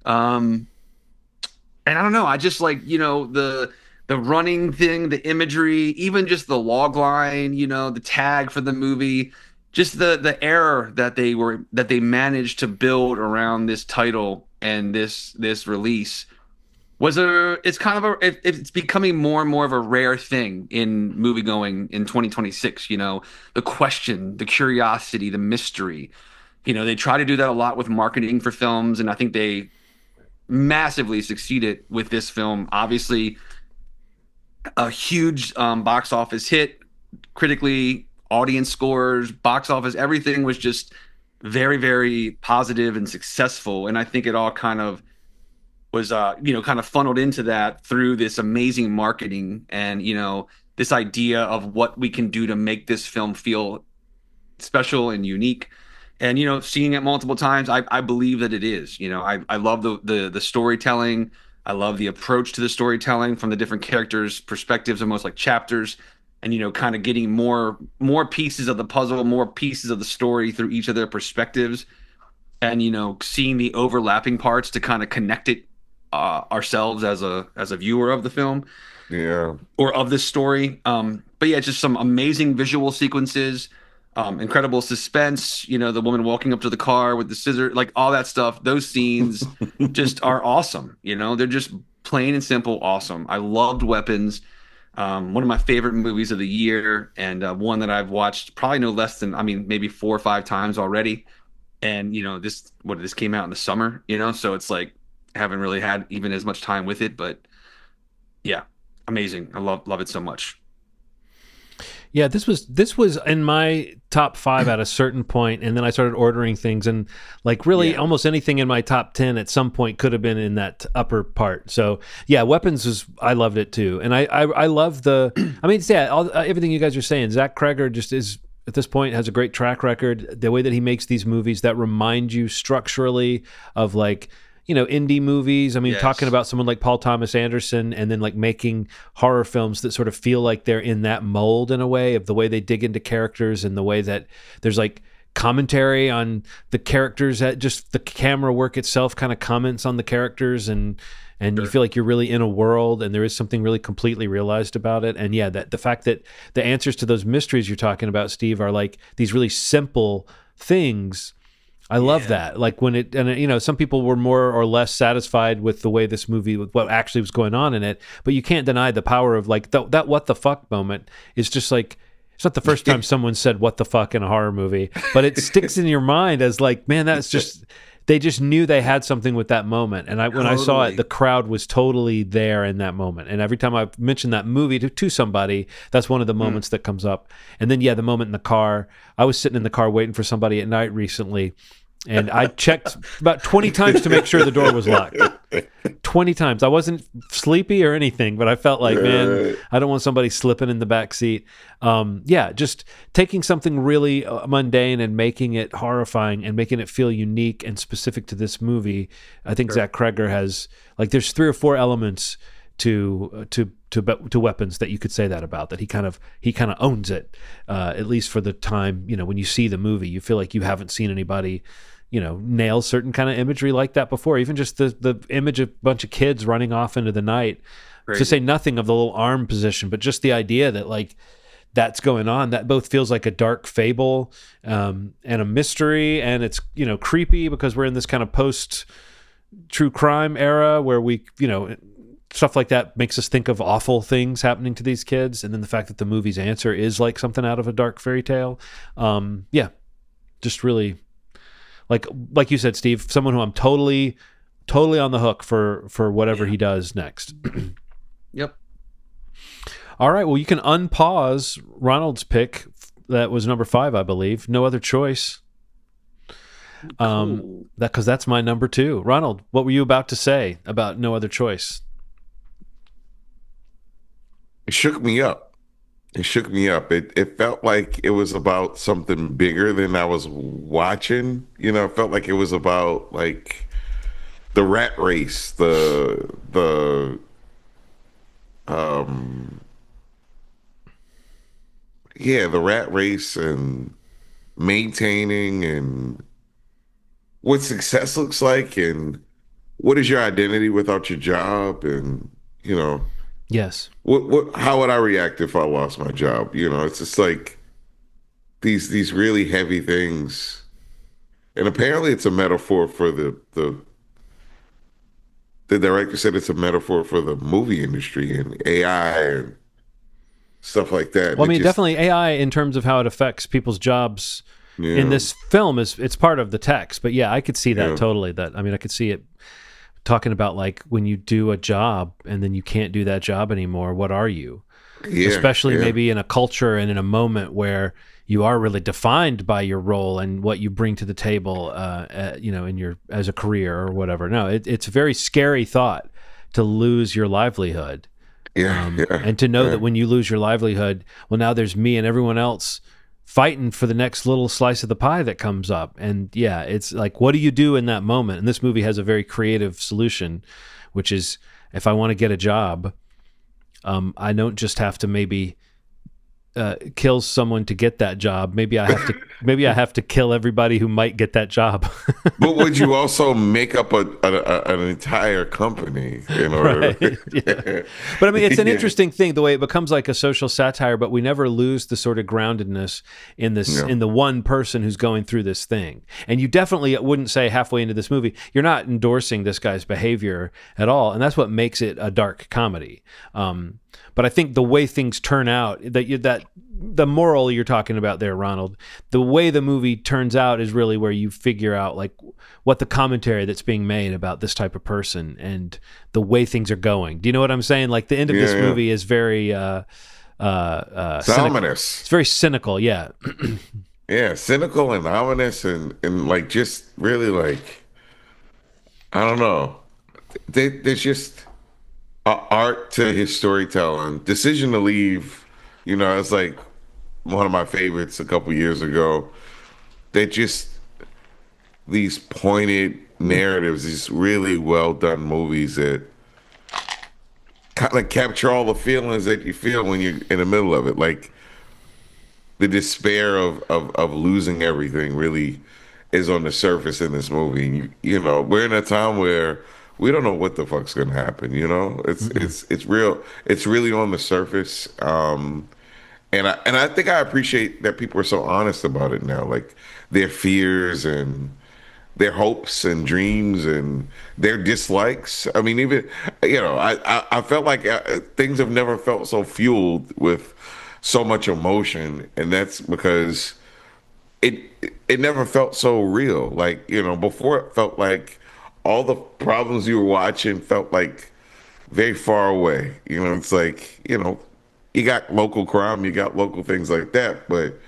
And I don't know, I just like, the running thing, the imagery, even just the log line, the tag for the movie, just the error that they managed to build around this title and this release it's becoming more and more of a rare thing in movie going in 2026. The question, the curiosity, the mystery. They try to do that a lot with marketing for films, and I think they massively succeeded with this film. Obviously, a huge box office hit, critically, audience scores, box office, everything was just very, very positive and successful. And I think it all kind of was kind of funneled into that through this amazing marketing and this idea of what we can do to make this film feel special and unique. And seeing it multiple times, I believe that it is. I love the storytelling. I love the approach to the storytelling from the different characters' perspectives, almost like chapters, and kind of getting more pieces of the puzzle, more pieces of the story through each of their perspectives, and seeing the overlapping parts to kind of connect it ourselves as a viewer of the film, or of this story. But yeah, just some amazing visual sequences, incredible suspense. The woman walking up to the car with the scissor, like all that stuff. Those scenes just are awesome. They're just plain and simple awesome. I loved Weapons. One of my favorite movies of the year, and one that I've watched probably no less than, maybe 4 or 5 times already. And this came out in the summer, so it's like haven't really had even as much time with it, but yeah, amazing. I love it so much. Yeah, this was in my top 5 at a certain point, and then I started ordering things, and like really almost anything in my top 10 at some point could have been in that upper part. So yeah, Weapons I loved it too, and I love everything you guys are saying. Zach Cregger just is, at this point, has a great track record. The way that he makes these movies that remind you structurally of like indie movies. Talking about someone like Paul Thomas Anderson, and then like making horror films that sort of feel like they're in that mold in a way, of the way they dig into characters and the way that there's like commentary on the characters, that just the camera work itself kind of comments on the characters, and you feel like you're really in a world, and there is something really completely realized about it. And yeah, that the fact that the answers to those mysteries you're talking about, Steve, are like these really simple things. I love that. Like when it, and you know, some people were more or less satisfied with the way this movie, with what actually was going on in it, but you can't deny the power of like that what the fuck moment is just like, it's not the first time someone said what the fuck in a horror movie, but it sticks in your mind as like, man, that's just, they just knew they had something with that moment. And when I saw it, the crowd was totally there in that moment. And every time I've mentioned that movie to somebody, that's one of the moments that comes up. And then, yeah, the moment in the car, I was sitting in the car waiting for somebody at night recently, and I checked about 20 times to make sure the door was locked. 20 times. I wasn't sleepy or anything, but I felt like, man, I don't want somebody slipping in the back seat. Yeah, just taking something really mundane and making it horrifying and making it feel unique and specific to this movie. I think Zach Cregger has, like, there's 3 or 4 elements to weapons that you could say that about, that he kind of owns it, at least for the time. You know, when you see the movie, you feel like you haven't seen anybody, you know, nail certain kind of imagery like that before. Even just the image of a bunch of kids running off into the night. Crazy. To say nothing of the little arm position, but just the idea that like that's going on, that both feels like a dark fable and a mystery, and it's, you know, creepy because we're in this kind of post true crime era where we, you know, stuff like that makes us think of awful things happening to these kids, and then the fact that the movie's answer is like something out of a dark fairy tale. Yeah, just really, like you said, Steve, someone who I'm totally on the hook for whatever he does next. Yep. All right, well, you can unpause Ronald's pick. That was number 5, I believe. No Other Choice. Cool. Because that's my number 2. Ronald, what were you about to say about No Other Choice? It shook me up. It shook me up. It felt like it was about something bigger than I was watching. You know, it felt like it was about like the rat race, the rat race, and maintaining, and what success looks like, and what is your identity without your job, and, you know, Yes. How would I react if I lost my job? You know, it's just like these really heavy things. And apparently it's a metaphor for the director said it's a metaphor for the movie industry and AI and stuff like that. Well, I mean, definitely AI in terms of how it affects people's jobs in this film it's part of the text. But yeah, I could see that totally. I could see it talking about like when you do a job and then you can't do that job anymore, what are you? Especially maybe in a culture and in a moment where you are really defined by your role and what you bring to the table, you know, in your, as a career or whatever. No, it's a very scary thought to lose your livelihood. And to know that when you lose your livelihood, well, now there's me and everyone else fighting for the next little slice of the pie that comes up. And yeah, it's like, what do you do in that moment? And this movie has a very creative solution, which is, if I want to get a job, I don't just have to maybe kill someone to get that job. Maybe I have to kill everybody who might get that job. But would you also make up an entire company in order? Right. Yeah. But I mean, it's an interesting thing, the way it becomes like a social satire, but we never lose the sort of groundedness in this, in the one person who's going through this thing. And you definitely wouldn't say halfway into this movie, you're not endorsing this guy's behavior at all. And that's what makes it a dark comedy. But I think the way things turn out, that the moral you're talking about there, Ronald, the way the movie turns out is really where you figure out like what the commentary that's being made about this type of person and the way things are going. Do you know what I'm saying? Like the end of this movie is very it's ominous. It's very cynical, yeah. Yeah, cynical and ominous, and like just really like, I don't know. There's just art to his storytelling. Decision to Leave, you know, it's like one of my favorites a couple years ago. They're just these pointed narratives, these really well done movies that kind of capture all the feelings that you feel when you're in the middle of it. Like the despair of losing everything really is on the surface in this movie. You know, we're in a time where we don't know what the fuck's gonna happen. You know, it's real. It's really on the surface. And I think I appreciate that people are so honest about it now, like their fears and their hopes and dreams and their dislikes. I mean, even I felt like things have never felt so fueled with so much emotion, and that's because it it never felt so real. Like before it felt like all the problems you were watching felt like very far away. It's like you got local crime, you got local things like that, but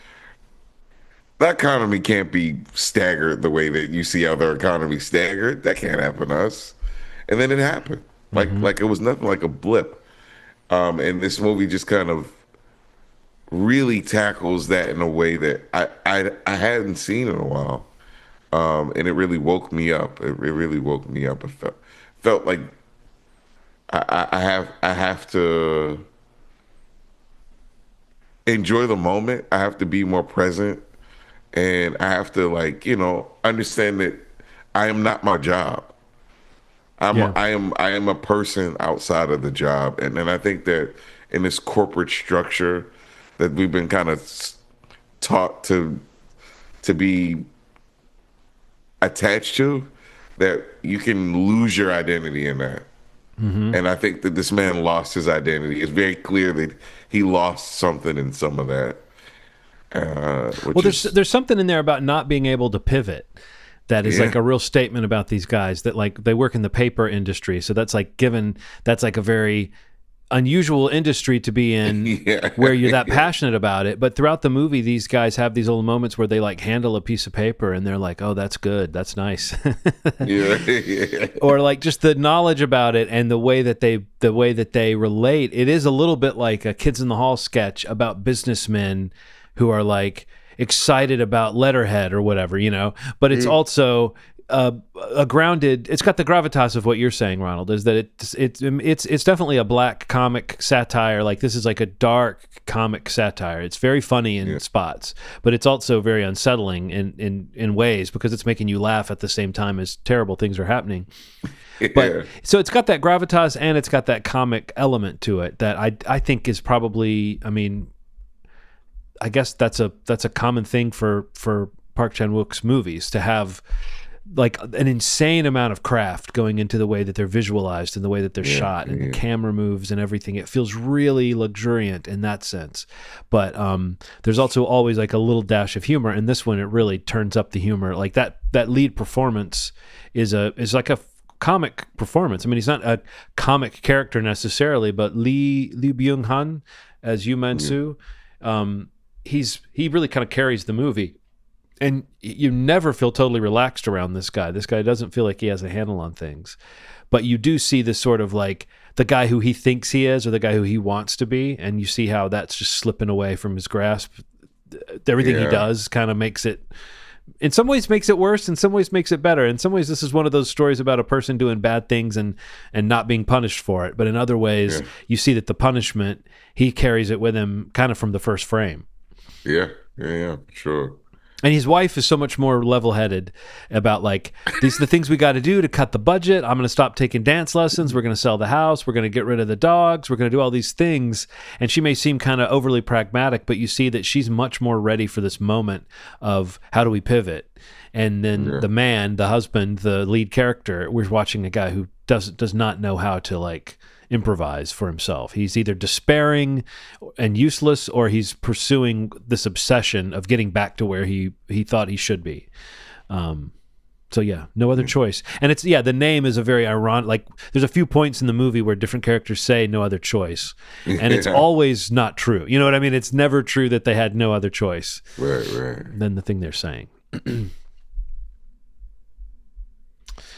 the economy can't be staggered the way that you see other economies staggered. That can't happen to us. And then it happened. Like it was nothing, like a blip. And this movie just kind of really tackles that in a way that I hadn't seen in a while. And it really woke me up. It really woke me up. It felt like I have to enjoy the moment. I have to be more present, and I have to understand that I am not my job. Yeah. I am a person outside of the job, and I think that in this corporate structure that we've been kind of taught to be attached to, that you can lose your identity in that. And I think that this man lost his identity. It's very clear that he lost something in some of that. Well, there's something in there about not being able to pivot. That is like a real statement about these guys that like they work in the paper industry. So that's like a very unusual industry to be in where you're that passionate about it. But throughout the movie, these guys have these little moments where they like handle a piece of paper and they're like, oh, that's good. That's nice. Or like just the knowledge about it and the way that they relate. It is a little bit like a Kids in the Hall sketch about businessmen who are like excited about letterhead or whatever, but it's also a grounded. It's got the gravitas of what you're saying, Ronald. Is that it's definitely a black comic satire. Like this is like a dark comic satire. It's very funny in spots, but it's also very unsettling in ways because it's making you laugh at the same time as terrible things are happening. But so it's got that gravitas and it's got that comic element to it that I think is probably. I mean, I guess that's a common thing for Park Chan-wook's movies to have like an insane amount of craft going into the way that they're visualized and the way that they're shot and the camera moves and everything. It feels really luxuriant in that sense. But there's also always like a little dash of humor. And this one, it really turns up the humor. Like that lead performance is like a comic performance. I mean, he's not a comic character necessarily, but Lee Byung-hun as Yu Man-soo, he really kind of carries the movie. And you never feel totally relaxed around this guy. This guy doesn't feel like he has a handle on things. But you do see this sort of like the guy who he thinks he is or the guy who he wants to be. And you see how that's just slipping away from his grasp. Everything he does kind of makes it, in some ways makes it worse, in some ways makes it better. In some ways, this is one of those stories about a person doing bad things and not being punished for it. But in other ways, you see that the punishment, he carries it with him kind of from the first frame. Yeah, sure. And his wife is so much more level-headed about like, these are the things we got to do to cut the budget. I'm going to stop taking dance lessons. We're going to sell the house. We're going to get rid of the dogs. We're going to do all these things. And she may seem kind of overly pragmatic, but you see that she's much more ready for this moment of how do we pivot? And then the man, the husband, the lead character, we're watching a guy who does not know how to like improvise for himself. He's either despairing and useless, or he's pursuing this obsession of getting back to where he thought he should be. So yeah, no other choice. And it's the name is a very ironic. Like there's a few points in the movie where different characters say no other choice, and it's always not true. You know what I mean? It's never true that they had no other choice. Right. Than the thing they're saying.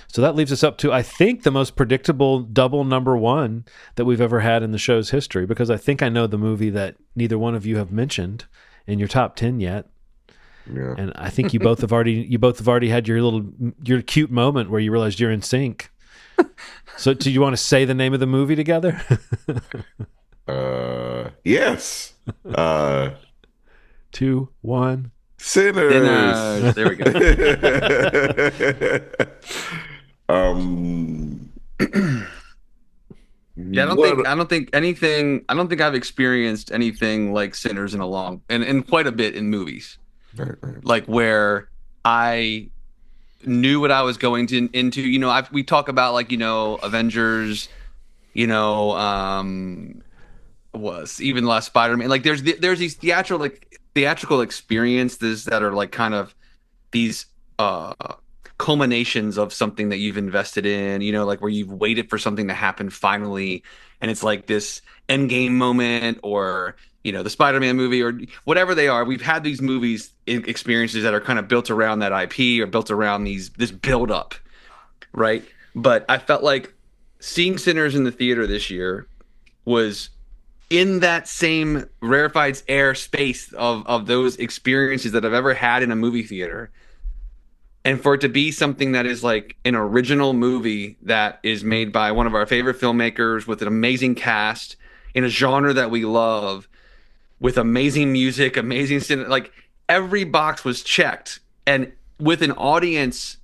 So that leaves us up to, I think, the most predictable double number one that we've ever had in the show's history, because I think I know the movie that neither one of you have mentioned in your top 10 yet. Yeah. And I think you both have already had your cute moment where you realized you're in sync. So do you want to say the name of the movie together? Yes. 2, 1. Sinners. Sinners. There we go. um, Yeah, what? I don't think I've experienced anything like Sinners in a long and quite a bit in movies. Right, right. Like where I knew what I was going to into. We talk about like, Avengers, you know, was even last Spider-Man. Like there's these theatrical experiences that are like kind of these culminations of something that you've invested in, like where you've waited for something to happen finally, and it's like this end game moment, or the Spider-Man movie, or whatever they are. We've had these movies experiences that are kind of built around that IP, or built around this build up, right? But I felt like seeing Sinners in the theater this year was in that same rarefied air space of those experiences that I've ever had in a movie theater. And for it to be something that is like an original movie that is made by one of our favorite filmmakers with an amazing cast in a genre that we love, with amazing music, amazing cinema, like every box was checked, and with an audience,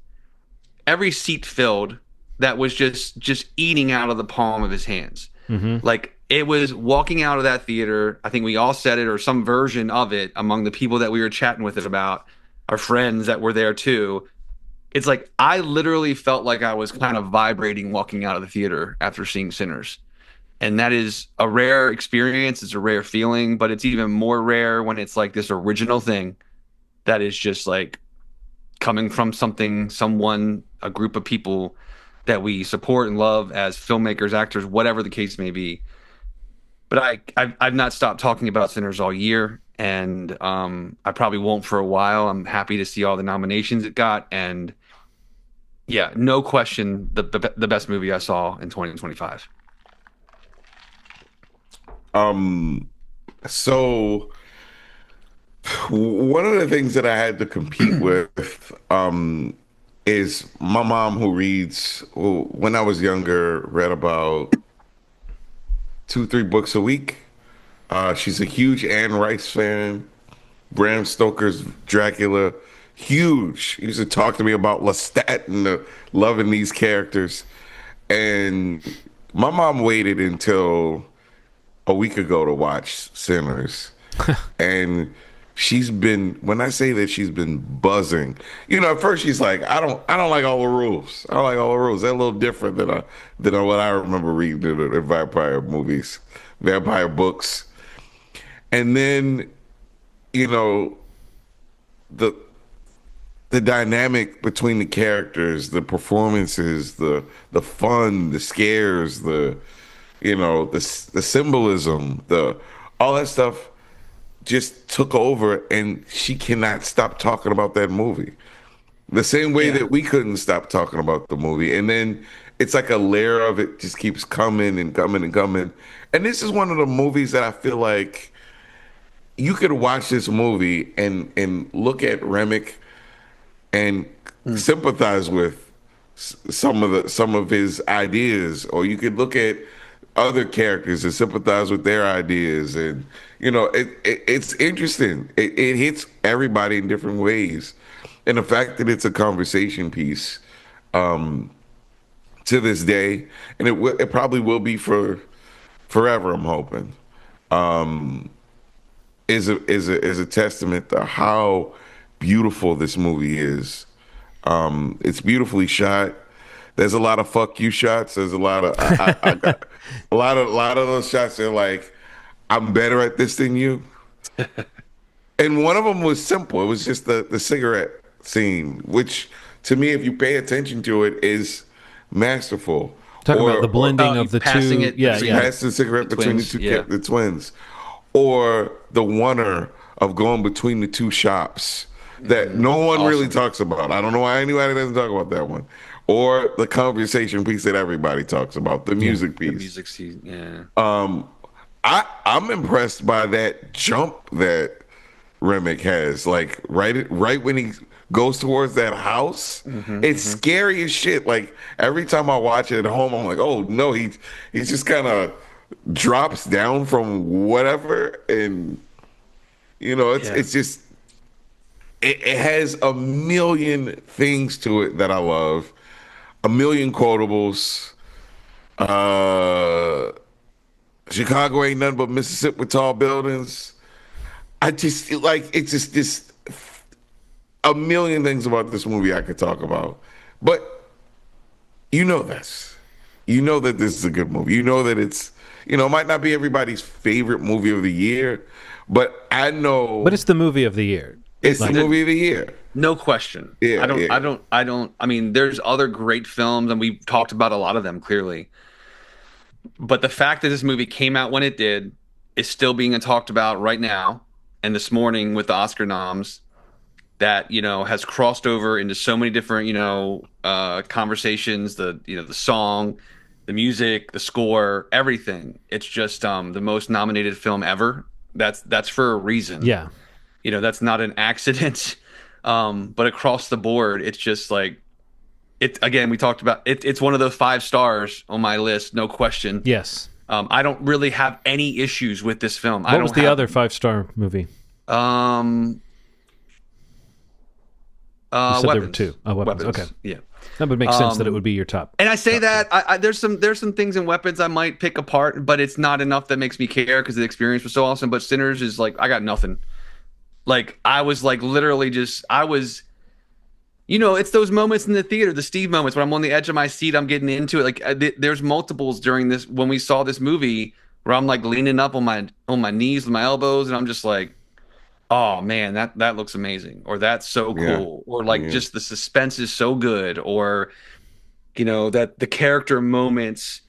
every seat filled, that was just eating out of the palm of his hands. Mm-hmm. Like it was walking out of that theater. I think we all said it, or some version of it, among the people that we were chatting with it about, our friends that were there too. It's like I literally felt like I was kind of vibrating walking out of the theater after seeing Sinners. And that is a rare experience. It's a rare feeling, but it's even more rare when it's like this original thing that is just like coming from someone, a group of people that we support and love as filmmakers, actors, whatever the case may be. But I've not stopped talking about Sinners all year, and I probably won't for a while. I'm happy to see all the nominations it got, and yeah, no question, the best movie I saw in 2025. Um, so one of the things that I had to compete with, is my mom, who when I was younger, read about 2, 3 books a week. She's a huge Anne Rice fan. Bram Stoker's Dracula, huge. She used to talk to me about Lestat and loving these characters. And my mom waited until a week ago to watch Sinners. And when I say that, she's been buzzing. At first she's like, I don't like all the rules. I don't like all the rules. They're a little different than what I remember reading in the vampire movies, vampire books. And then, you know, the the dynamic between the characters, the performances, the fun, the scares, the symbolism, the all that stuff just took over, and she cannot stop talking about that movie. The same way Yeah. that we couldn't stop talking about the movie. And then it's like a layer of it just keeps coming and coming and coming. And this is one of the movies that I feel like you could watch this movie and look at Remick and Mm. sympathize with some of his ideas, or you could look at other characters and sympathize with their ideas. And it's interesting. It hits everybody in different ways, and the fact that it's a conversation piece to this day, and it probably will be for forever, I'm hoping, is a testament to how beautiful this movie is. It's beautifully shot. There's a lot of fuck you shots. There's a lot of I got a lot of those shots. They're like, I'm better at this than you. And one of them was simple. It was just the cigarette scene, which to me, if you pay attention to it, is masterful. Talking about the Or blending of You the passing two. it Yeah, between yeah. pass the cigarette the between the twins. Yeah. the twins, or the oneer of going between the two shops that no one really Awesome. talks about. I don't know why anybody doesn't talk about that one, or the conversation piece that everybody talks about, the music The piece. music scene. Yeah. I'm impressed by that jump that Remick has. Like right when he goes towards that house, it's scary as shit. Like every time I watch it at home, I'm like, oh no, he's just kind of drops down from whatever, and Yeah. it's just it has a million things to it that I love, a million quotables. Uh, Chicago ain't nothing but Mississippi with tall buildings. I just like it's just this a million things about this movie I could talk about, but you know this. You know that this is a good movie. You know that it might not be everybody's favorite movie of the year, but I But know it's the movie of the year. it's the Like, movie of the year. No question. Yeah, yeah. I mean, there's other great films, and we've talked about a lot of them clearly. But the fact that this movie came out when it did is still being talked about right now. And this morning with the Oscar noms, that has crossed over into so many different conversations. The song, the music, the score, everything. It's just the most nominated film ever. That's for a reason. yeah. That's not an accident. But across the board, it's just like it. Again, we talked about it. It's one of those 5 stars on my list, no question. Yes. I don't really have any issues with this film. What was the other 5-star movie? Um, You said Weapons. there were 2. Oh, Weapons. Okay. Yeah. That would make sense that it would be your top. And I say top that there's some things in Weapons I might pick apart, but it's not enough that makes me care because the experience was so awesome. But Sinners is like I got nothing. Like I was like literally just it's those moments in the theater, the Steve moments when I'm on the edge of my seat, I'm getting into it. Like there's multiples during this when we saw this movie where I'm like leaning up on my knees with my elbows, and I'm just like, oh man, that looks amazing, or that's so cool, or like just the suspense is so good, or that the character moments,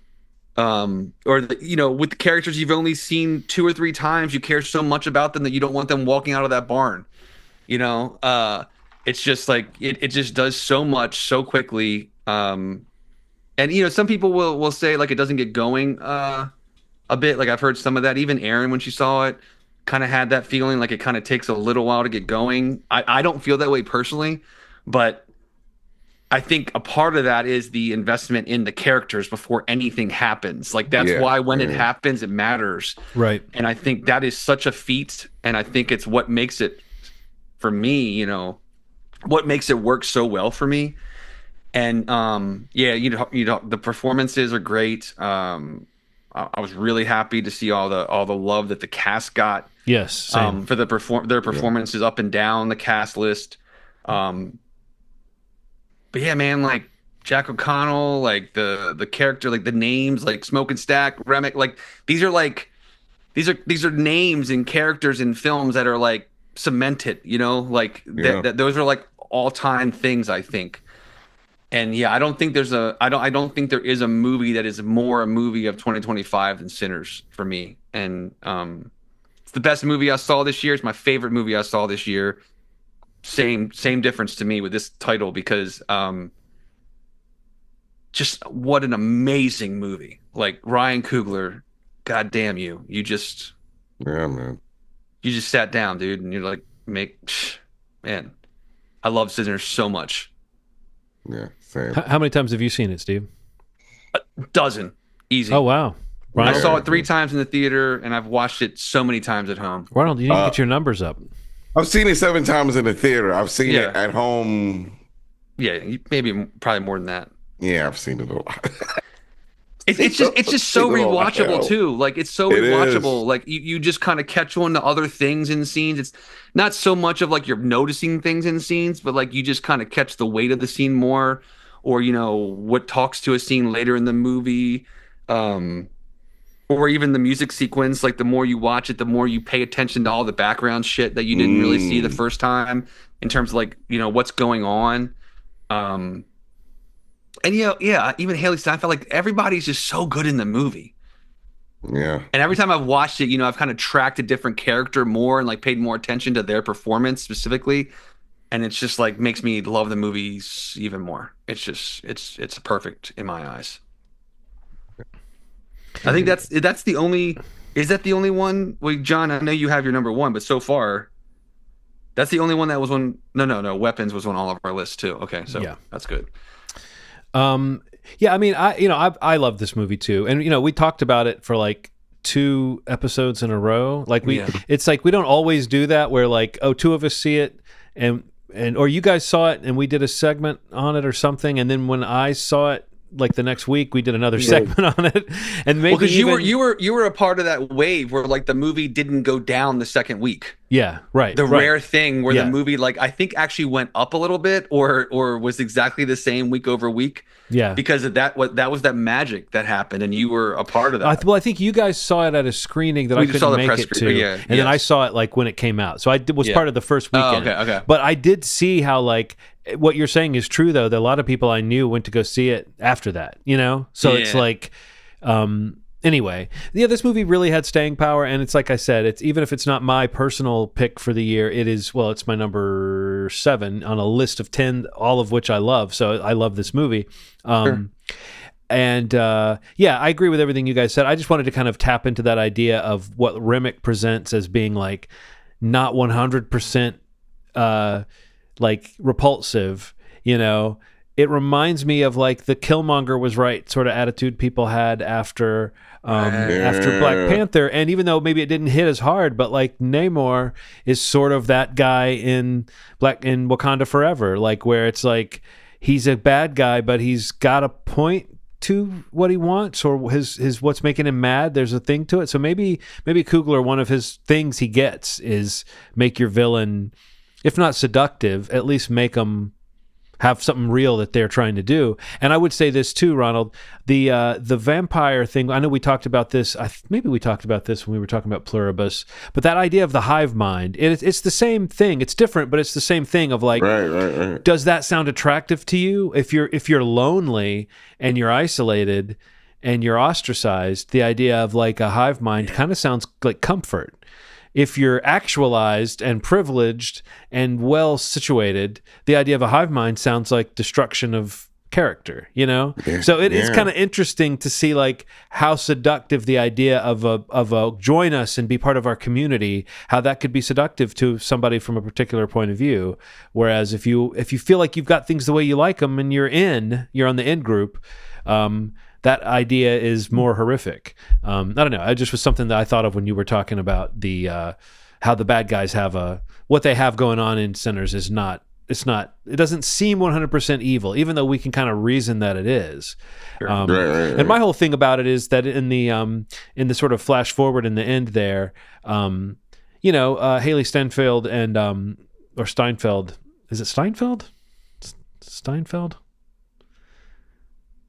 or with the characters you've only seen 2 or 3 times, you care so much about them that you don't want them walking out of that barn. It's just like it just does so much so quickly. And some people will say like it doesn't get going a bit. Like I've heard some of that. Even Erin, when she saw it, kind of had that feeling like it kind of takes a little while to get going. I don't feel that way personally, but I think a part of that is the investment in the characters before anything happens. Like that's why when it happens, it matters. Right. And I think that is such a feat. And I think it's what makes it, for me, what makes it work so well for me. And the performances are great. I was really happy to see all the love that the cast got. Yes. Same. For their performances up and down the cast list. But yeah, man, like Jack O'Connell, like the character, like the names, like Smoke and Stack, Remick, like these are names and characters in films that are like cemented, that those are like all-time things, I think. And yeah, I don't think there is a movie that is more a movie of 2025 than Sinners for me. And it's the best movie I saw this year. It's my favorite movie I saw this year. Same difference to me with this title, because just what an amazing movie. Like Ryan Coogler, god damn you. You just man. You just sat down, dude, and you're like, man, I love Sinners so much. Yeah, same. How many times have you seen it, Steve? A dozen. Easy. Oh, wow. I saw it 3 times in the theater, and I've watched it so many times at home. Ronald, you need to get your numbers up. I've seen it 7 times in the theater. I've seen it at home. Yeah, probably more than that. Yeah, I've seen it a lot. It's just so rewatchable too. Like it's so rewatchable. Like you just kind of catch on to other things in scenes. It's not so much of like you're noticing things in scenes, but like you just kind of catch the weight of the scene more, or what talks to a scene later in the movie, or even the music sequence. Like the more you watch it, the more you pay attention to all the background shit that you didn't really see the first time, in terms of like what's going on. And even Haley Steinfeld, like everybody's just so good in the movie. Yeah. And every time I've watched it, I've kind of tracked a different character more and like paid more attention to their performance specifically. And it's just like makes me love the movies even more. It's just it's perfect in my eyes. I think that's the only. Is that the only one? Well, John, I know you have your number 1, but so far, that's the only one that was on. No. Weapons was on all of our lists too. Okay, so that's good. Yeah, I mean, I love this movie too, and we talked about it for like 2 episodes in a row. Like Yeah. it's like we don't always do that where like, oh, 2 of us see it and or you guys saw it and we did a segment on it or something, and then when I saw it like the next week we did another segment on it, and maybe because you were a part of that wave where like the movie didn't go down the second week. Yeah, right. The right. rare thing where the movie, like, I think actually went up a little bit or was exactly the same week over week. Yeah. Because of that, that was that magic that happened, and you were a part of that. I think you guys saw it at a screening that I couldn't make it to. And then I saw it like when it came out. So I was part of the first weekend. Oh, okay. But I did see how, like, what you're saying is true, though. That a lot of people I knew went to go see it after that, you know? So it's like... Anyway, yeah, this movie really had staying power, and it's like I said, it's even if it's not my personal pick for the year, it is, well, it's my number 7 on a list of 10, all of which I love. So I love this movie. Sure. And yeah, I agree with everything you guys said. I just wanted to kind of tap into that idea of what Remick presents as being like not 100% like repulsive, you know. It reminds me of like the Killmonger was right sort of attitude people had after Black Panther, and even though maybe it didn't hit as hard, but like Namor is sort of that guy in Wakanda Forever, like where it's like he's a bad guy, but he's got a point to what he wants or his what's making him mad. There's a thing to it. So maybe Coogler, one of his things he gets is make your villain, if not seductive, at least make them have something real that they're trying to do. And I would say this too, Ronald, the vampire thing, I know we talked about this, maybe we talked about this when we were talking about Pluribus, but that idea of the hive mind, it's the same thing. It's different, but it's the same thing of like, right. Does that sound attractive to you? If you're lonely and you're isolated and you're ostracized, the idea of like a hive mind kind of sounds like comfort. If you're actualized and privileged and well situated, the idea of a hive mind sounds like destruction of character, you know? Yeah, so it's kind of interesting to see like how seductive the idea of a join us and be part of our community, how that could be seductive to somebody from a particular point of view. Whereas if you feel like you've got things the way you like them and you're on the in group, that idea is more horrific. I don't know. It just was something that I thought of when you were talking about the how the bad guys have what they have going on in Sinners is not. It doesn't seem 100% evil, even though we can kind of reason that it is. Sure. Right. And my whole thing about it is that in the sort of flash forward in the end there, Haley Steinfeld and or Steinfeld, is it Steinfeld? Steinfeld?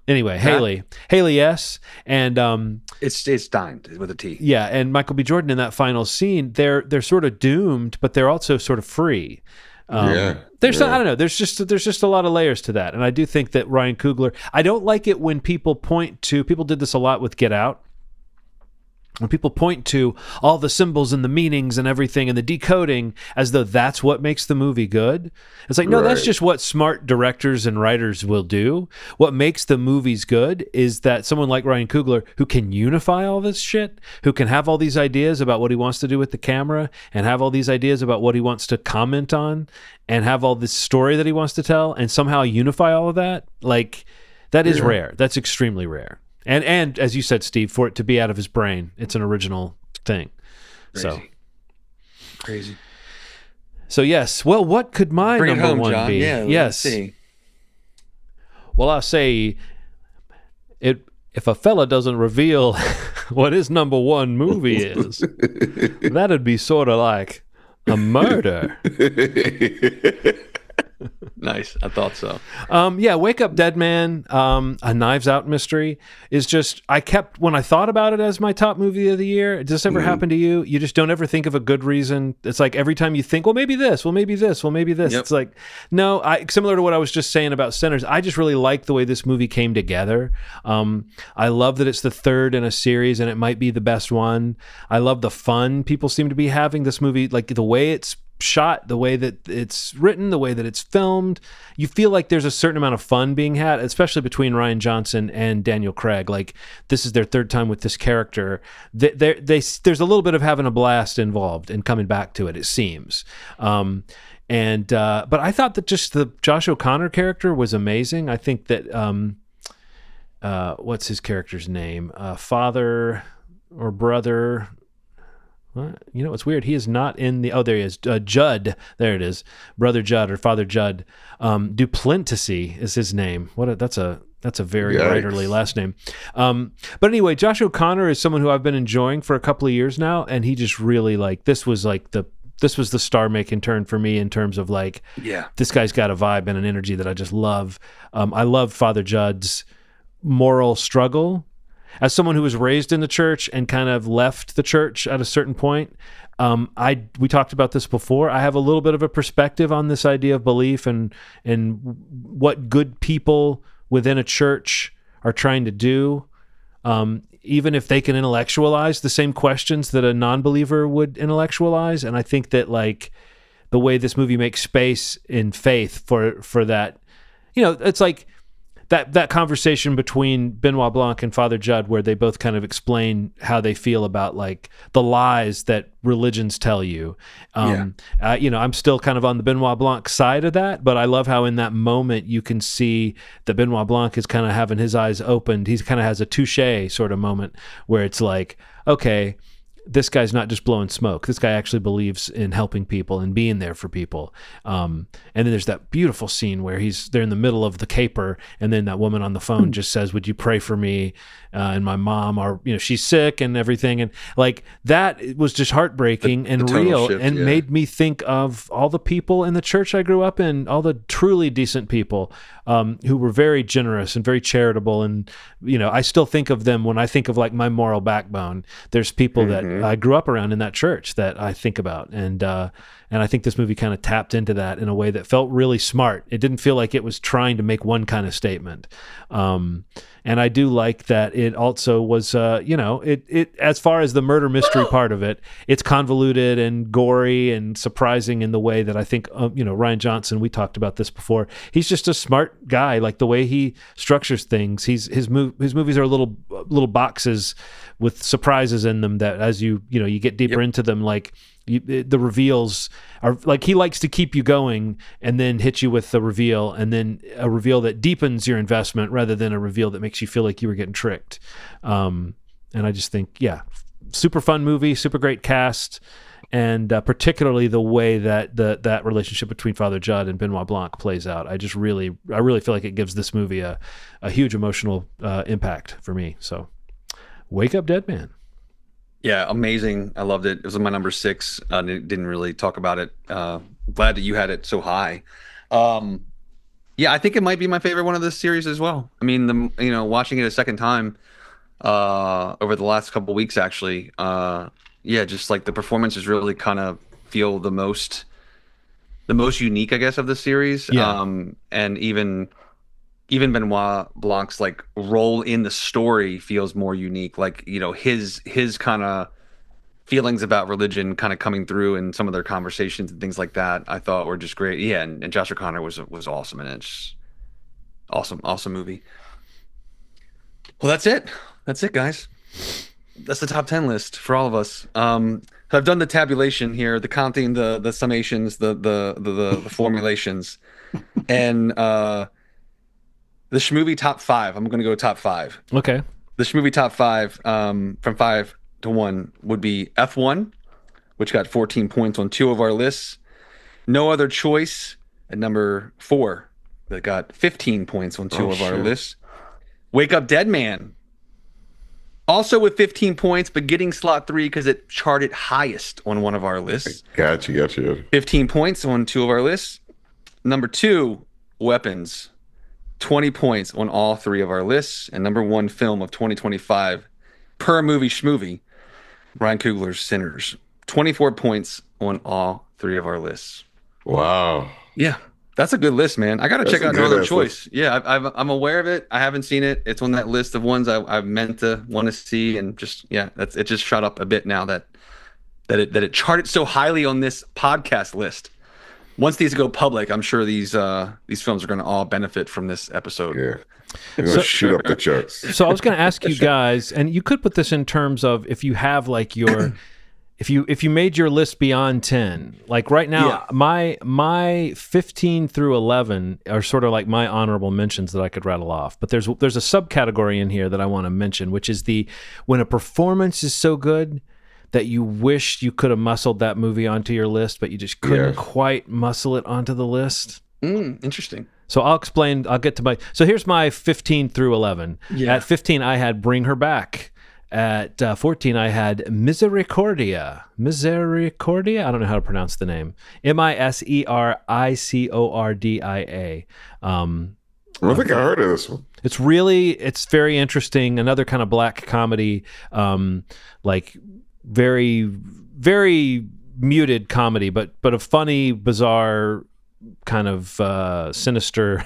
Anyway, Haley, yes, and it's Stein with a T. Yeah, and Michael B. Jordan in that final scene, they're sort of doomed, but they're also sort of free. I don't know. There's just a lot of layers to that, and I do think that Ryan Coogler. I don't like it when people did this a lot with Get Out. When people point to all the symbols and the meanings and everything and the decoding as though that's what makes the movie good. It's like, no, that's just what smart directors and writers will do. What makes the movies good is that someone like Ryan Coogler, who can unify all this shit, who can have all these ideas about what he wants to do with the camera and have all these ideas about what he wants to comment on and have all this story that he wants to tell and somehow unify all of that, like, that is rare. That's extremely rare. And as you said, Steve, for it to be out of his brain, it's an original thing. Crazy. So yes. Well, what could my Bring number it home, one John. be? Yeah, yes. See. Well, I'll say it. If a fella doesn't reveal what his number one movie is, that'd be sort of like a murder. Nice. I thought so. Wake Up Dead Man, a Knives Out mystery is just, when I thought about it as my top movie of the year, does this ever happen to you? You just don't ever think of a good reason. It's like every time you think, well, maybe this, well, maybe this, well, maybe this. Yep. It's like, no, similar to what I was just saying about Sinners, I just really like the way this movie came together. I love that it's the third in a series and it might be the best one. I love the fun people seem to be having this movie, like the way it's shot, the way that it's written, the way that it's filmed. You feel like there's a certain amount of fun being had, especially between Rian Johnson and Daniel Craig. Like, this is their third time with this character. There's a little bit of having a blast involved and coming back to it, it seems. But I thought that just the Josh O'Connor character was amazing. I think that what's his character's name? Father or brother. What? You know, it's weird. He is not in the. Oh, there he is. Judd. There it is. Brother Judd or Father Judd. Duplessis is his name. That's a very writerly last name. But anyway, Josh O'Connor is someone who I've been enjoying for a couple of years now, and he just really this was the star making turn for me in terms of this guy's got a vibe and an energy that I just love. I love Father Judd's moral struggle. As someone who was raised in the church and kind of left the church at a certain point, we talked about this before. I have a little bit of a perspective on this idea of belief and what good people within a church are trying to do, even if they can intellectualize the same questions that a non-believer would intellectualize. And I think that the way this movie makes space in faith for that, it's like that conversation between Benoit Blanc and Father Judd, where they both kind of explain how they feel about the lies that religions tell you. I'm still kind of on the Benoit Blanc side of that, but I love how in that moment you can see that Benoit Blanc is kind of having his eyes opened. He kind of has a touche sort of moment where it's like, okay, this guy's not just blowing smoke. This guy actually believes in helping people and being there for people. And then there's that beautiful scene where they're in the middle of the caper, and then that woman on the phone just says, "Would you pray for me? And my mom, she's sick and everything." And that was just heartbreaking and real, shift, and made me think of all the people in the church I grew up in, all the truly decent people who were very generous and very charitable. And, I still think of them when I think of my moral backbone. There's people that I grew up around in that church that I think about. And I think this movie kind of tapped into that in a way that felt really smart. It didn't feel like it was trying to make one kind of statement. And I do like that it also was, it as far as the murder mystery part of it, it's convoluted and gory and surprising in the way that I think, Rian Johnson, we talked about this before. He's just a smart guy. The way he structures things, his movies are little boxes with surprises in them that as you get deeper into them, the reveals are he likes to keep you going and then hit you with the reveal, and then a reveal that deepens your investment rather than a reveal that makes you feel like you were getting tricked. And I just think, super fun movie, super great cast, and particularly the way that that relationship between Father Judd and Benoit Blanc plays out. I really feel like it gives this movie a huge emotional impact for me. So, Wake Up Dead Man. Yeah, amazing. I loved it. It was my number 6. Didn't really talk about it. Glad that you had it so high. I think it might be my favorite one of this series as well. I mean, watching it a second time over the last couple of weeks, actually. Just the performances really kind of feel the most unique, I guess, of the series. Yeah. And even Benoit Blanc's role in the story feels more unique. His kind of feelings about religion kind of coming through in some of their conversations and things like that, I thought were just great. Yeah, and Josh O'Connor was awesome, and it's awesome movie. Well, that's it, guys. That's the top 10 list for all of us. So I've done the tabulation here, the counting, the summations, the formulations, and the Schmovie top 5. I'm going to go top 5. Okay. The Schmovie top 5 from 5 to 1 would be F1, which got 14 points on 2 of our lists. No Other Choice at number 4 that got 15 points on 2 of our lists. Wake Up Dead Man, also with 15 points, but getting slot 3 because it charted highest on one of our lists. Gotcha. 15 points on 2 of our lists. Number 2, Weapons. 20 points on all 3 of our lists. And number 1 film of 2025 per movie Schmovie, Ryan Coogler's Sinners. 24 points on all 3 of our lists. Wow. Yeah, that's a good list, man. I got to check out No Other Choice. Yeah, I'm aware of it. I haven't seen it. It's on that list of ones I've meant to want to see. And just, it just shot up a bit now that it charted so highly on this podcast list. Once these go public, I'm sure these films are going to all benefit from this episode. Yeah, they're going to shoot up the charts. So I was going to ask you guys, and you could put this in terms of if you have your if you made your list beyond 10, like right now, my 15 through 11 are sort of like my honorable mentions that I could rattle off. But there's a subcategory in here that I want to mention, which is when a performance is so good that you wish you could have muscled that movie onto your list, but you just couldn't quite muscle it onto the list. Interesting. So I'll explain. I'll get to my. So here's my 15 through 11. Yeah. At 15, I had Bring Her Back. At 14, I had Misericordia. Misericordia? I don't know how to pronounce the name. Misericordia. I don't think I heard of this one. It's very interesting. Another kind of black comedy, like very, very muted comedy, but a funny, bizarre, kind of sinister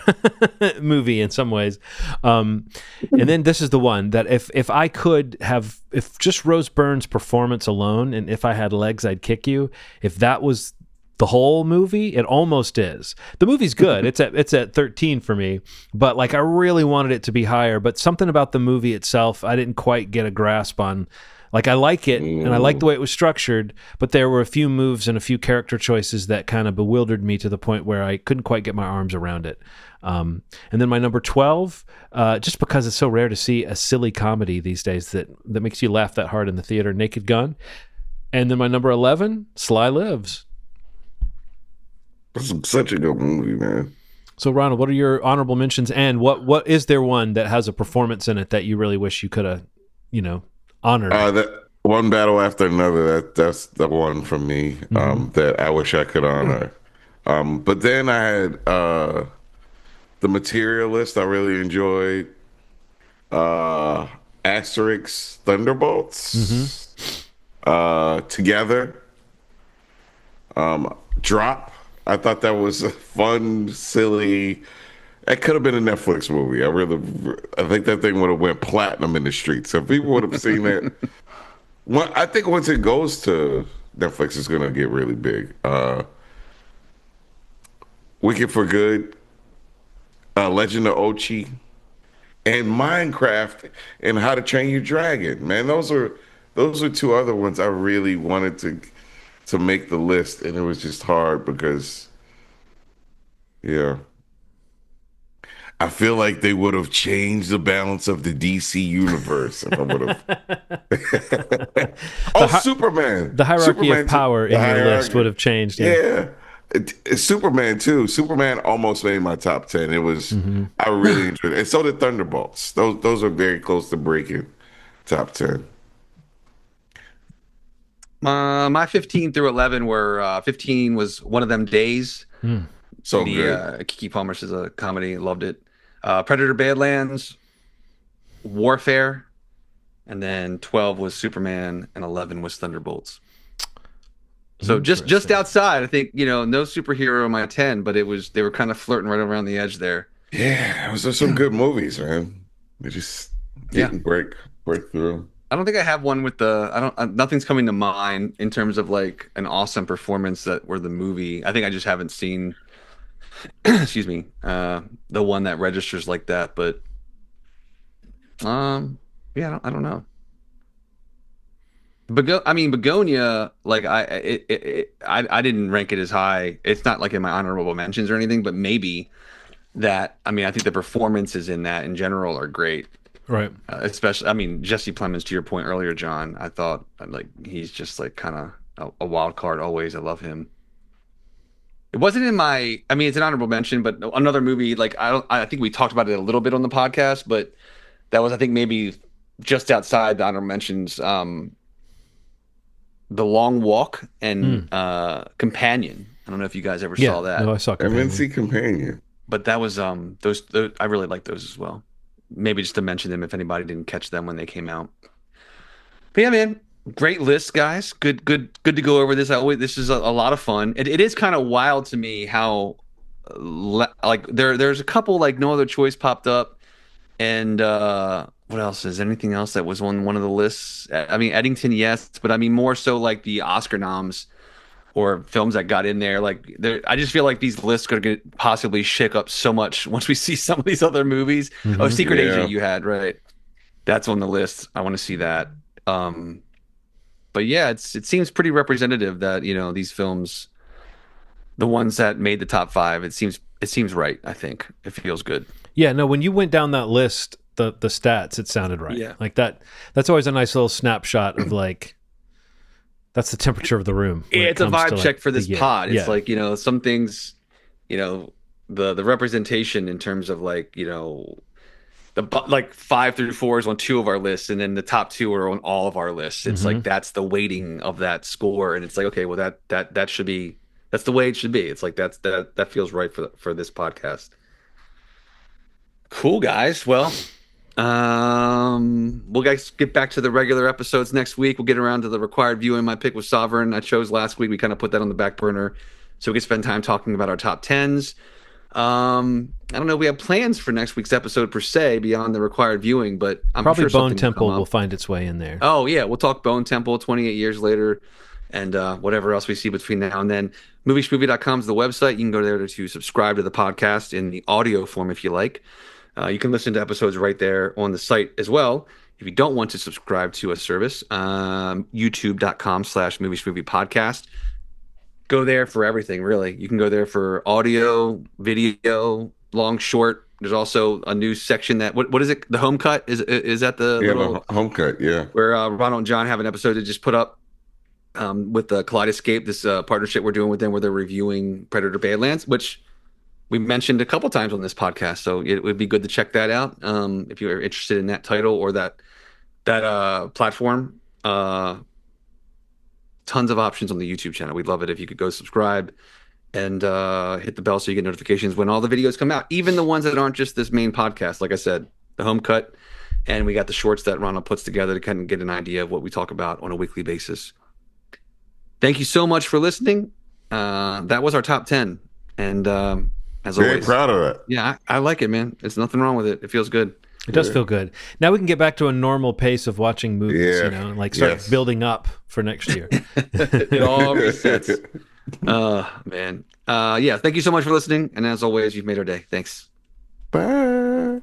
movie in some ways. And then this is the one that if I could have, if just Rose Byrne's performance alone, and If I Had Legs, I'd Kick You, if that was the whole movie, it almost is. The movie's good. It's at 13 for me, but like I really wanted it to be higher, but something about the movie itself, I didn't quite get a grasp on. Like, I like it, and I like the way it was structured, but there were a few moves and a few character choices that kind of bewildered me to the point where I couldn't quite get my arms around it. And then my number 12, just because it's so rare to see a silly comedy these days that makes you laugh that hard in the theater, Naked Gun. And then my number 11, Sly Lives. That's such a good movie, man. So, Ronald, what are your honorable mentions, and what is there one that has a performance in it that you really wish you could have, honored? That One Battle After Another, that's the one for me, that I wish I could honor. But then I had The Materialist, I really enjoyed. Asterix Thunderbolts. Together. Drop. I thought that was a fun, silly. It could have been a Netflix movie. I think that thing would have went platinum in the streets. So people would have seen it. Well, I think once it goes to Netflix, it's going to get really big. Wicked for Good, Legend of Ochi, and Minecraft, and How to Train Your Dragon. Man, those are two other ones I really wanted to make the list, and it was just hard because, I feel like they would have changed the balance of the DC universe if I would have. Superman. The hierarchy Superman of power in your list would have changed. Yeah. Superman too. Superman almost made my top 10. It was I really enjoyed it, and so did Thunderbolts. Those are very close to breaking top 10. My 15 through 11 were 15 was One of Them Days. So good. Keke Palmer's is a comedy. Loved it. Predator Badlands, Warfare, and then 12 was Superman, and 11 was Thunderbolts. So just outside, I think, no superhero in my 10, but they were kind of flirting right around the edge there. Yeah, those are some good movies, man. They just didn't break through. I don't think I have one with nothing's coming to mind in terms of like an awesome performance that were the movie. I think I just haven't seen excuse me, the one that registers like that, but I don't know. Begonia, like I didn't rank it as high. It's not like in my honorable mentions or anything, but maybe that. I think the performances in that in general are great. Right. Especially, Jesse Plemons, to your point earlier, John, I thought like he's just like kind of a wild card always. I love him. It wasn't in my, it's an honorable mention, but another movie, like I think we talked about it a little bit on the podcast, but that was, I think, maybe just outside the honorable mentions. The Long Walk and Companion. I don't know if you guys ever saw that. No, I saw Companion. I didn't see Companion. But that was those I really like those as well. Maybe just to mention them if anybody didn't catch them when they came out. But yeah, man, great list, guys. Good to go over this. This is a lot of fun. It is kind of wild to me how like there's a couple like No Other Choice popped up, and what else is anything else that was on one of the lists? Eddington, yes, but more so like the Oscar noms or films that got in there. Like I just feel like these lists could possibly shake up so much once we see some of these other movies. Oh, Secret Agent you had, right? That's on the list. I want to see that. But yeah, it seems pretty representative that, these films, the ones that made the top five, it seems right. I think it feels good. Yeah, no, when you went down that list, the stats, it sounded right. Yeah. Like that. That's always a nice little snapshot of like that's the temperature of the room. Yeah, it's a vibe check for this pod. It's Yeah. like, some things, the representation in terms of like, like 5 through 4 is on 2 of our lists, and then the top 2 are on all of our lists. It's like that's the weighting of that score, and it's like, okay, well that should be, that's the way it should be. It's like that feels right for this podcast. Cool, guys. Well, we'll guys get back to the regular episodes next week. We'll get around to the required viewing. My pick was Sovereign. I chose last week. We kind of put that on the back burner, so we can spend time talking about our top tens. I don't know if we have plans for next week's episode per se beyond the required viewing, but I'm Probably sure Bone something Temple will will find its way in there. Oh yeah, we'll talk Bone Temple 28 years later, and whatever else we see between now and then. Schmovie.com is the website. You can go there to subscribe to the podcast in the audio form if you like. You can listen to episodes right there on the site as well. If you don't want to subscribe to a service, youtube.com/movie podcast. Go there for everything, really. You can go there for audio, video, long, short. There's also a new section that what is it? The home cut is that the little the home cut, yeah. where Ronald and John have an episode to just put up with the Kaleidoscape, this partnership we're doing with them, where they're reviewing Predator Badlands, which we mentioned a couple times on this podcast. So it would be good to check that out if you're interested in that title or that platform. Tons of options on the YouTube channel. We'd love it if you could go subscribe and hit the bell so you get notifications when all the videos come out, even the ones that aren't just this main podcast. Like I said, the home cut, and we got the shorts that Ronald puts together to kind of get an idea of what we talk about on a weekly basis. Thank you so much for listening. That was our top 10. And as Very always, proud of that. yeah, I like it, man. There's nothing wrong with it. It feels good. It does feel good. Now we can get back to a normal pace of watching movies, and like start building up for next year. It all resets. Man. Yeah, thank you so much for listening. And as always, you've made our day. Thanks. Bye.